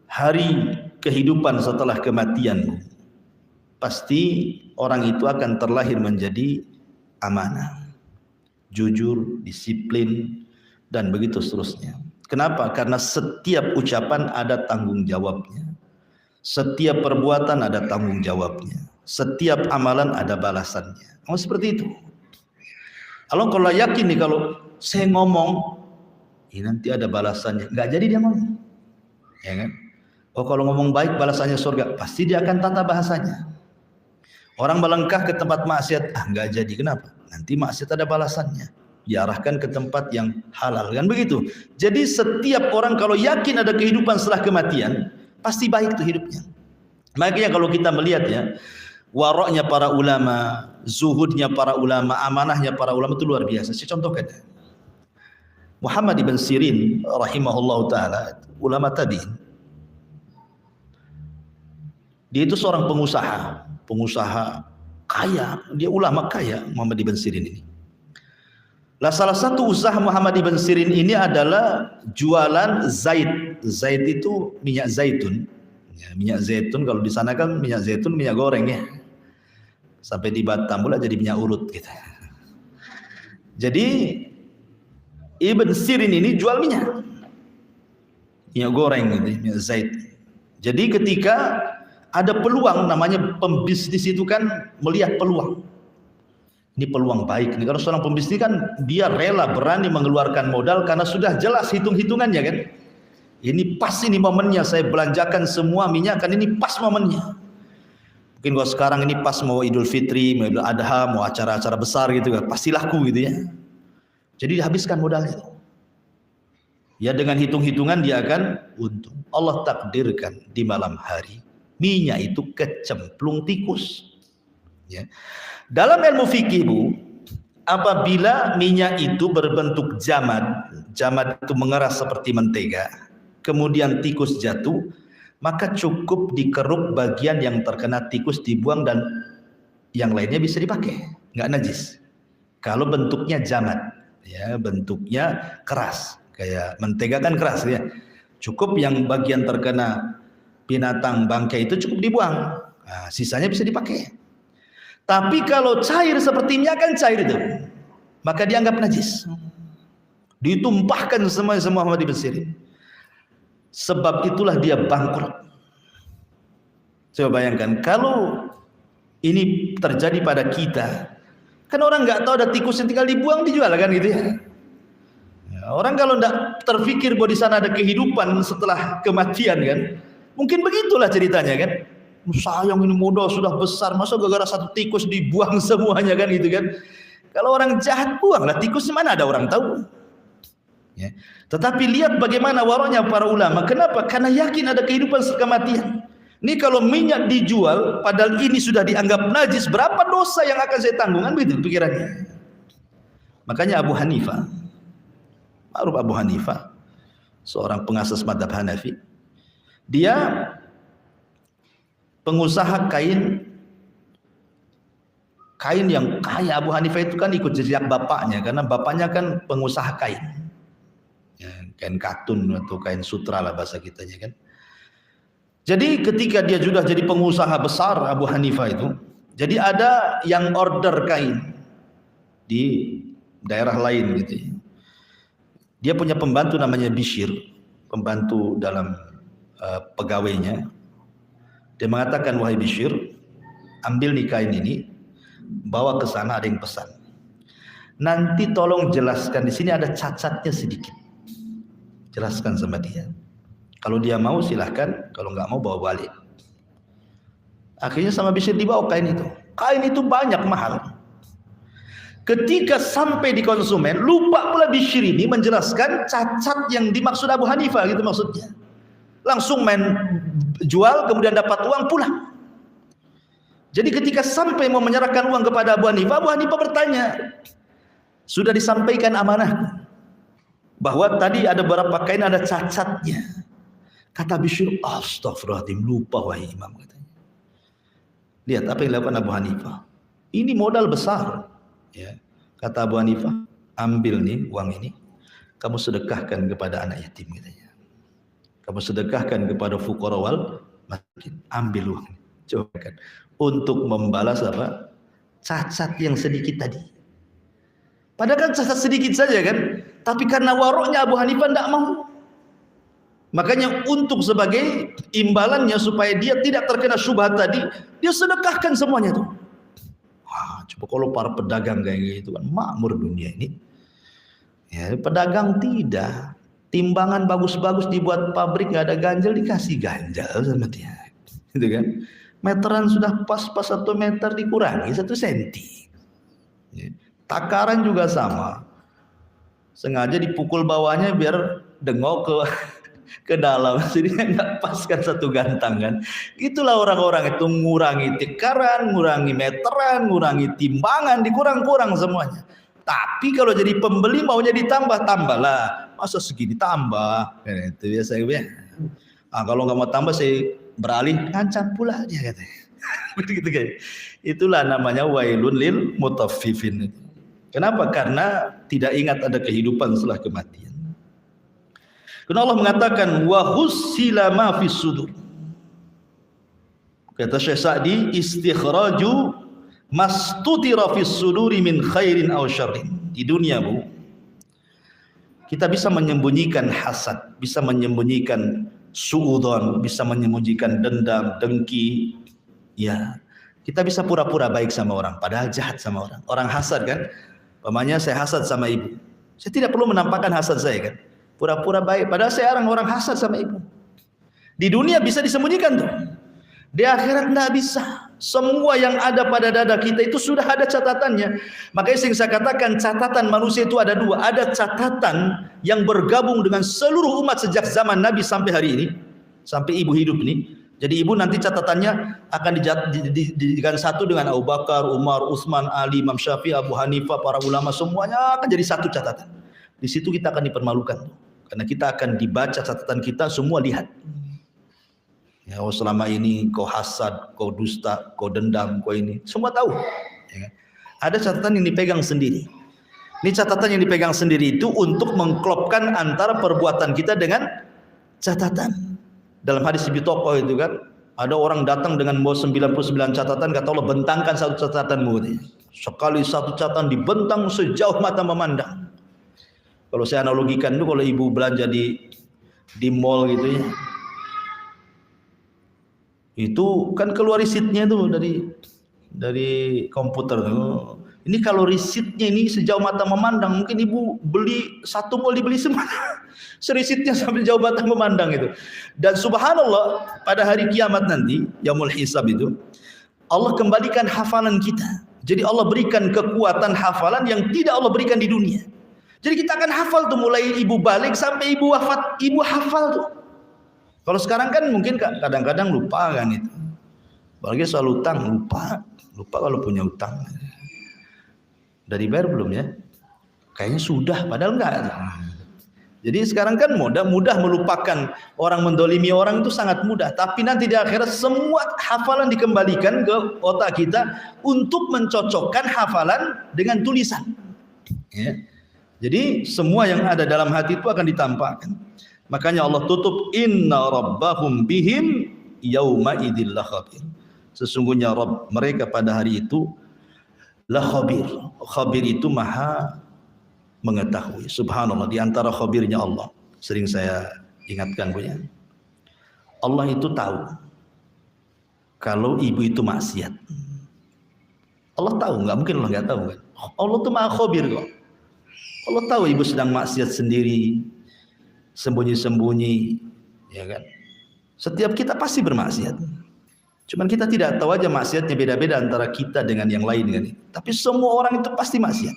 hari kehidupan setelah kematian, pasti orang itu akan terlahir menjadi amanah, jujur, disiplin, dan begitu seterusnya. Kenapa? Karena setiap ucapan ada tanggung jawabnya, setiap perbuatan ada tanggung jawabnya, setiap amalan ada balasannya. Oh, seperti itu. Kalau yakin nih, kalau saya ngomong ini nanti ada balasannya, nggak jadi dia ngomong, ya kan? Oh, kalau ngomong baik balasannya surga, pasti dia akan tata bahasanya. Orang melangkah ke tempat maksiat, nggak jadi. Kenapa? Nanti maksiat ada balasannya, diarahkan ke tempat yang halal, kan begitu. Jadi setiap orang kalau yakin ada kehidupan setelah kematian, pasti baik tuh hidupnya. Makanya kalau kita melihat ya, waroknya para ulama, zuhudnya para ulama, amanahnya para ulama itu luar biasa. Saya contohkan Muhammad ibn Sirin rahimahullah ta'ala, ulama tadi. Dia itu seorang pengusaha kaya, dia ulama kaya, Muhammad ibn Sirin ini. Lah salah satu usaha Muhammad ibn Sirin ini adalah jualan zait. Zait itu minyak zaitun. Ya, minyak zaitun kalau di sana kan minyak zaitun minyak goreng ya. Sampai di Batam pula jadi minyak urut gitu. Jadi Ibn Sirin ini jual minyak goreng gitu, minyak zait. Jadi ketika ada peluang, namanya pembisnis itu kan melihat peluang. Ini peluang baik. Ini kalau seorang pembisnis kan dia rela berani mengeluarkan modal karena sudah jelas hitung-hitungannya kan. Ini pas ini momennya saya belanjakan semua minyak kan ini pas momennya. Mungkin kalau sekarang ini pas mau Idul Fitri, mau Idul Adha, mau acara-acara besar gitu kan, pasti laku gitu ya. Jadi dihabiskan modalnya. Ya dengan hitung-hitungan dia akan untung. Allah takdirkan di malam hari minyak itu kecemplung tikus. Ya. Dalam ilmu fikih Bu, apabila minyak itu berbentuk jamad itu mengeras seperti mentega, kemudian tikus jatuh, maka cukup dikeruk bagian yang terkena tikus dibuang dan yang lainnya bisa dipakai, nggak najis. Kalau bentuknya jamad, ya bentuknya keras, kayak mentega kan keras ya, cukup yang bagian terkena binatang bangkai itu cukup dibuang, nah, sisanya bisa dipakai. Tapi kalau cair seperti minyak kan cair itu, maka dianggap najis. Ditumpahkan semua Muhammad ibn Sirin. Sebab itulah dia bangkrut. Coba bayangkan kalau ini terjadi pada kita, kan orang nggak tahu ada tikus yang tinggal dibuang dijual kan gitu ya. Orang kalau nggak terfikir bahwa di sana ada kehidupan setelah kematian kan, mungkin begitulah ceritanya kan. Sayang ini modal sudah besar, masa gara-gara satu tikus dibuang semuanya kan gitu kan. Kalau orang jahat buanglah tikus, mana ada orang tahu ya. Tetapi lihat bagaimana waroknya para ulama. Kenapa? Karena yakin ada kehidupan setelah kematian. Ini kalau minyak dijual padahal ini sudah dianggap najis, berapa dosa yang akan saya tanggung kan begitu pikirannya. Makanya Abu Hanifah, ma'ruf Abu Hanifah, seorang pengasas mazhab Hanafi, dia pengusaha kain yang kaya. Abu Hanifah itu kan ikut jejak bapaknya karena bapaknya kan pengusaha kain, ya, kain katun atau kain sutra lah bahasa kitanya kan. Jadi ketika dia sudah jadi pengusaha besar Abu Hanifah itu, jadi ada yang order kain di daerah lain gitu. Dia punya pembantu namanya Bishr, pembantu dalam pegawainya. Dia mengatakan, wahai Bishr, ambil nih kain ini, bawa ke sana, ada yang pesan. Nanti tolong jelaskan, di sini ada cacatnya sedikit. Jelaskan sama dia. Kalau dia mau silahkan, kalau nggak mau bawa balik. Akhirnya sama Bishr dibawa kain itu. Kain itu banyak, mahal. Ketika sampai di konsumen, lupa pula Bishr ini menjelaskan cacat yang dimaksud Abu Hanifah gitu maksudnya. Langsung main jual, kemudian dapat uang pulang. Jadi ketika sampai mau menyerahkan uang kepada Abu Hanifah bertanya, sudah disampaikan amanah bahwa tadi ada beberapa kain ada cacatnya. Kata Bishr, astagfirullahaladzim, lupa wahai imam katanya. Lihat apa yang dilakukan Abu Hanifah. Ini modal besar. Ya. Kata Abu Hanifah, ambil nih uang ini, kamu sedekahkan kepada anak yatim katanya. Kamu sedekahkan kepada fuqara wal masakin, ambil uang. Coba kan untuk membalas apa? Cacat yang sedikit tadi. Padahal kan cacat sedikit saja kan, tapi karena waroknya Abu Hanifah tidak mau. Makanya untuk sebagai imbalannya supaya dia tidak terkena syubhat tadi, dia sedekahkan semuanya tuh. Wah, coba kalau para pedagang kayak gitu kan makmur dunia ini. Ya, pedagang tidak. Timbangan bagus-bagus dibuat pabrik, nggak ada ganjel, dikasih ganjel sama dia, gitu kan? Meteran sudah pas-pas 1 meter dikurangi 1 senti. Takaran juga sama, sengaja dipukul bawahnya biar dengok ke ke dalam, jadi nggak pas kan satu gantang kan. Itulah orang-orang itu ngurangi tikaran, ngurangi meteran, ngurangi timbangan, dikurang-kurang semuanya. Tapi kalau jadi pembeli maunya ditambah, tambahlah. Masa segini tambah? Itu biasa ya. Kalau nggak mau tambah saya beralih ngancam pula dia katanya. Begitu guys. Itulah namanya wailun lil mutaffifin. Kenapa? Karena tidak ingat ada kehidupan setelah kematian. Karena Allah mengatakan wa hussila ma fis sudur. Kata Syekh Sa'di, istikhraju mastutira fis suduri min khairin aw syarrin. Di dunia, Bu, kita bisa menyembunyikan hasad, bisa menyembunyikan suudzon, bisa menyembunyikan dendam, dengki. Ya, kita bisa pura-pura baik sama orang padahal jahat sama orang. Orang hasad kan? Pamannya saya hasad sama ibu. Saya tidak perlu menampakkan hasad saya kan. Pura-pura baik padahal saya orang hasad sama ibu. Di dunia bisa disembunyikan tuh. Di akhirat enggak bisa. Semua yang ada pada dada kita itu sudah ada catatannya. Makanya sering saya katakan catatan manusia itu ada dua. Ada catatan yang bergabung dengan seluruh umat sejak zaman Nabi sampai hari ini. Sampai ibu hidup ini. Jadi ibu nanti catatannya akan dijadikan satu dengan Abu Bakar, Umar, Utsman, Ali, Imam Syafi'i, Abu Hanifah, para ulama semuanya akan jadi satu catatan. Di situ kita akan dipermalukan. Karena kita akan dibaca catatan kita, semua lihat. Ya, oh selama ini kau hasad, kau dusta, kau dendam, kau ini. Semua tahu. Ya. Ada catatan yang dipegang sendiri. Ini catatan yang dipegang sendiri itu untuk mengklopkan antara perbuatan kita dengan catatan. Dalam hadis Ibnu Tokoh itu kan, ada orang datang dengan membawa 99 catatan, kata Allah bentangkan satu catatanmu. Sekali satu catatan dibentang sejauh mata memandang. Kalau saya analogikan itu kalau ibu belanja di mall gitu ya. Itu kan keluar risitnya tuh dari komputer tuh. Ini kalau risitnya ini sejauh mata memandang, mungkin ibu beli satu mall dibeli semua. Serisitnya sampai jauh mata memandang itu. Dan subhanallah pada hari kiamat nanti, yaumul hisab itu, Allah kembalikan hafalan kita. Jadi Allah berikan kekuatan hafalan yang tidak Allah berikan di dunia. Jadi kita akan hafal tuh mulai ibu balik sampai ibu wafat, ibu hafal tuh. Kalau sekarang kan mungkin kadang-kadang lupa kan itu. Apalagi soal utang, lupa kalau punya utang. Dari bayar belum ya? Kayaknya sudah, padahal enggak. Jadi sekarang kan mudah melupakan, orang mendolimi orang itu sangat mudah. Tapi nanti di akhirat semua hafalan dikembalikan ke otak kita untuk mencocokkan hafalan dengan tulisan. Ya. Jadi semua yang ada dalam hati itu akan ditampakkan. Makanya Allah tutup inna rabbahum bihim yauma idzil khabir. Sesungguhnya Rabb mereka pada hari itu la khabir. Khabir itu maha mengetahui. Subhanallah, di antara khabirnya Allah sering saya ingatkan punya. Allah itu tahu kalau ibu itu maksiat. Allah tahu, nggak mungkin Allah nggak tahu kan? Allah itu maha khabir kok. Allah tahu ibu sedang maksiat sendiri, sembunyi-sembunyi, ya kan? Setiap kita pasti bermaksiat. Cuman kita tidak tahu aja maksiatnya beda-beda antara kita dengan yang lain kan. Tapi semua orang itu pasti maksiat.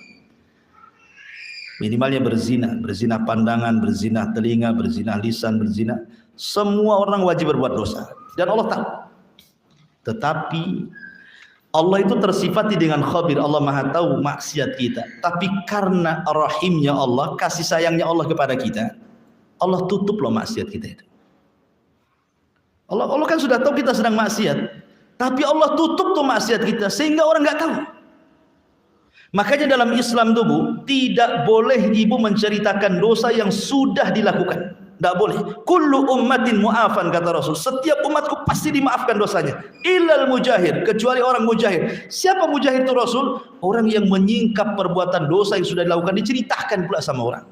Minimalnya berzina pandangan, berzina telinga, berzina lisan, berzina. Semua orang wajib berbuat dosa. Dan Allah tahu. Tetapi Allah itu tersifati dengan khabir. Allah maha tahu maksiat kita. Tapi karena rahimnya Allah, kasih sayangnya Allah kepada kita, Allah tutup loh maksiat kita itu. Allah kan sudah tahu kita sedang maksiat. Tapi Allah tutup tuh maksiat kita sehingga orang nggak tahu. Makanya dalam Islam tuh Bu, tidak boleh ibu menceritakan dosa yang sudah dilakukan. Tidak boleh. Kullu ummatin mu'afan kata Rasul. Setiap umatku pasti dimaafkan dosanya. Illal mujahir, kecuali orang mujahir. Siapa mujahir itu Rasul? Orang yang menyingkap perbuatan dosa yang sudah dilakukan diceritakan pula sama orang.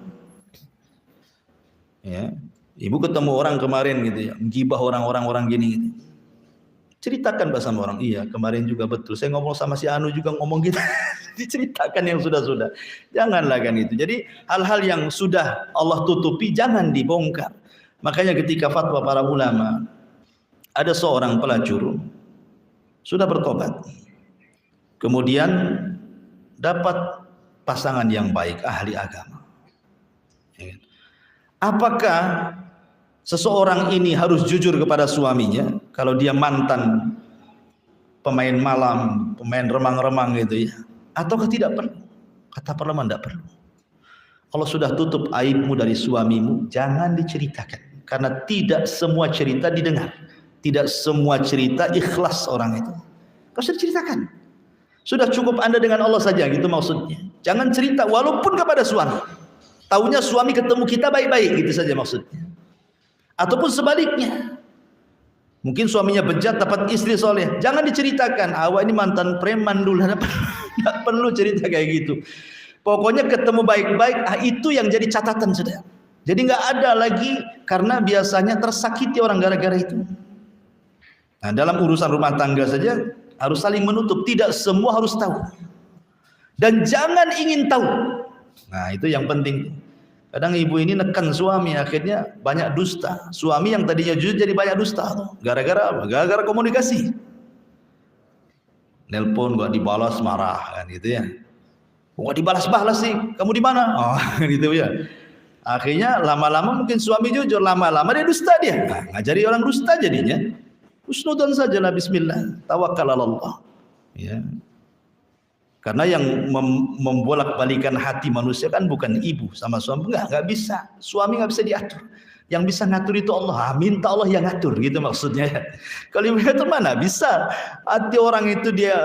Ya, ibu ketemu orang kemarin gitu ya, menggibah orang gini gitu. Ceritakan sama orang, iya kemarin juga betul. Saya ngomong sama si Anu juga ngomong gitu. Diceritakan yang sudah-sudah. Janganlah kan itu. Jadi hal-hal yang sudah Allah tutupi jangan dibongkar. Makanya ketika fatwa para ulama, ada seorang pelacur sudah bertobat. Kemudian dapat pasangan yang baik, ahli agama. Apakah seseorang ini harus jujur kepada suaminya kalau dia mantan pemain malam, pemain remang-remang gitu ya, ataukah tidak perlu? Kata para ulama tidak perlu. Allah sudah tutup aibmu dari suamimu, jangan diceritakan, karena tidak semua cerita didengar, tidak semua cerita ikhlas orang itu. Kau sudah ceritakan, sudah cukup Anda dengan Allah saja, gitu maksudnya. Jangan cerita walaupun kepada suami. Taunya suami ketemu kita baik-baik, gitu saja maksudnya. Ataupun sebaliknya, mungkin suaminya bejat dapat istri soleh, jangan diceritakan, awak ini mantan preman dulu. Tidak perlu cerita kayak gitu. Pokoknya ketemu baik-baik, itu yang jadi catatan sudah. Jadi nggak ada lagi, karena biasanya tersakiti orang gara-gara itu. Nah, dalam urusan rumah tangga saja harus saling menutup, tidak semua harus tahu. Dan jangan ingin tahu. Nah, itu yang penting. Kadang ibu ini nekan suami, akhirnya banyak dusta. Suami yang tadinya jujur jadi banyak dusta. Gara-gara apa? Gara-gara komunikasi. Nelpon gak dibalas, marah kan gitu ya. Kok dibalas-balas sih? Kamu di mana? Oh, gitu ya. Akhirnya lama-lama mungkin suami jujur, lama-lama dia dusta dia. Nah, ngajari orang dusta jadinya. Husnudzon sajalah, bismillah, tawakkal Allah. Ya. Karena yang membolak-balikan hati manusia kan bukan ibu sama suami, enggak bisa. Suami enggak bisa diatur. Yang bisa ngatur itu Allah. Minta Allah yang ngatur, gitu maksudnya. Kalau ibu ngatur mana bisa? Hati orang itu dia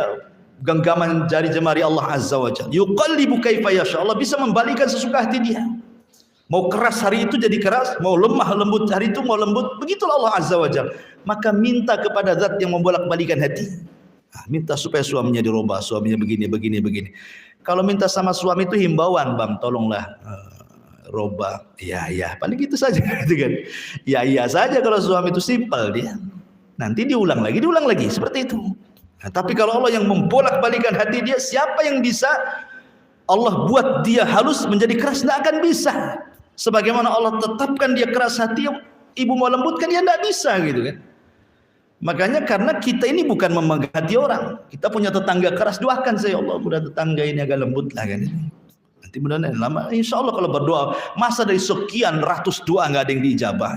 genggaman jari jemari Allah Azza wa Jalla. Yuqallibu kaifa yasha. Allah bisa membalikan sesuka hati dia. Mau keras hari itu jadi keras, mau lemah lembut hari itu mau lembut, begitulah Allah Azza wa Jalla. Maka minta kepada zat yang membolak-balikan hati. Minta supaya suaminya dirubah, suaminya begini. Kalau minta sama suami itu himbauan, bang, tolonglah robah. Ya, paling gitu saja, gitu kan. Ya saja kalau suami itu simpel dia. Nanti diulang lagi, seperti itu. Nah, tapi kalau Allah yang membolak-balikan hati dia, siapa yang bisa Allah buat dia halus menjadi keras? Tidak akan bisa. Sebagaimana Allah tetapkan dia keras hati, ibu mau lembutkan dia tidak bisa, gitu kan. Makanya karena kita ini bukan memegang hati orang. Kita punya tetangga keras, doakan saya, Allah mudah tetangga ini agak lembut lah kan. Nanti mudah-mudahan lama, insya Allah kalau berdoa, masa dari sekian ratus doa nggak ada yang diijabah.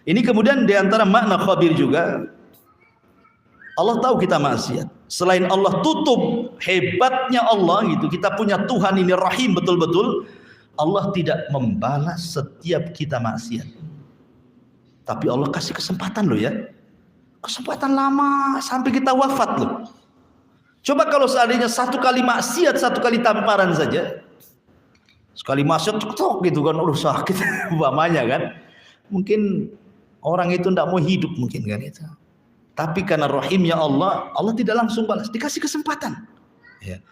Ini kemudian diantara makna khabir juga, Allah tahu kita maksiat. Selain Allah tutup hebatnya Allah gitu, kita punya Tuhan ini rahim betul-betul. Allah tidak membalas setiap kita maksiat. Tapi Allah kasih kesempatan loh ya. Kesempatan lama sampai kita wafat loh. Coba kalau seandainya satu kali maksiat, satu kali tamparan saja. Sekali maksiat tok gitu kan, sakit umpamanya kan. Mungkin orang itu tidak mau hidup mungkin kan itu. Tapi karena rahimnya Allah, Allah tidak langsung balas, dikasih kesempatan. Ya.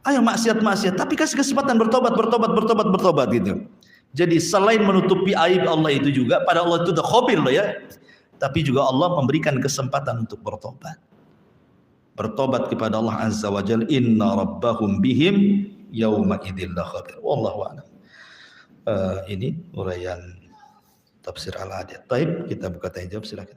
Ayo maksiat, tapi kasih kesempatan bertobat gitu. Jadi selain menutupi aib Allah itu juga, pada Allah itu udah khabir loh ya. Tapi juga Allah memberikan kesempatan untuk bertobat. Bertobat kepada Allah Azza wa Jalla. Inna rabbahum bihim yawma idzil khabir. Wallahu a'lam. Ini uraian tafsir Al-Adiyat. Baik, kita buka tanya jawab, silakan.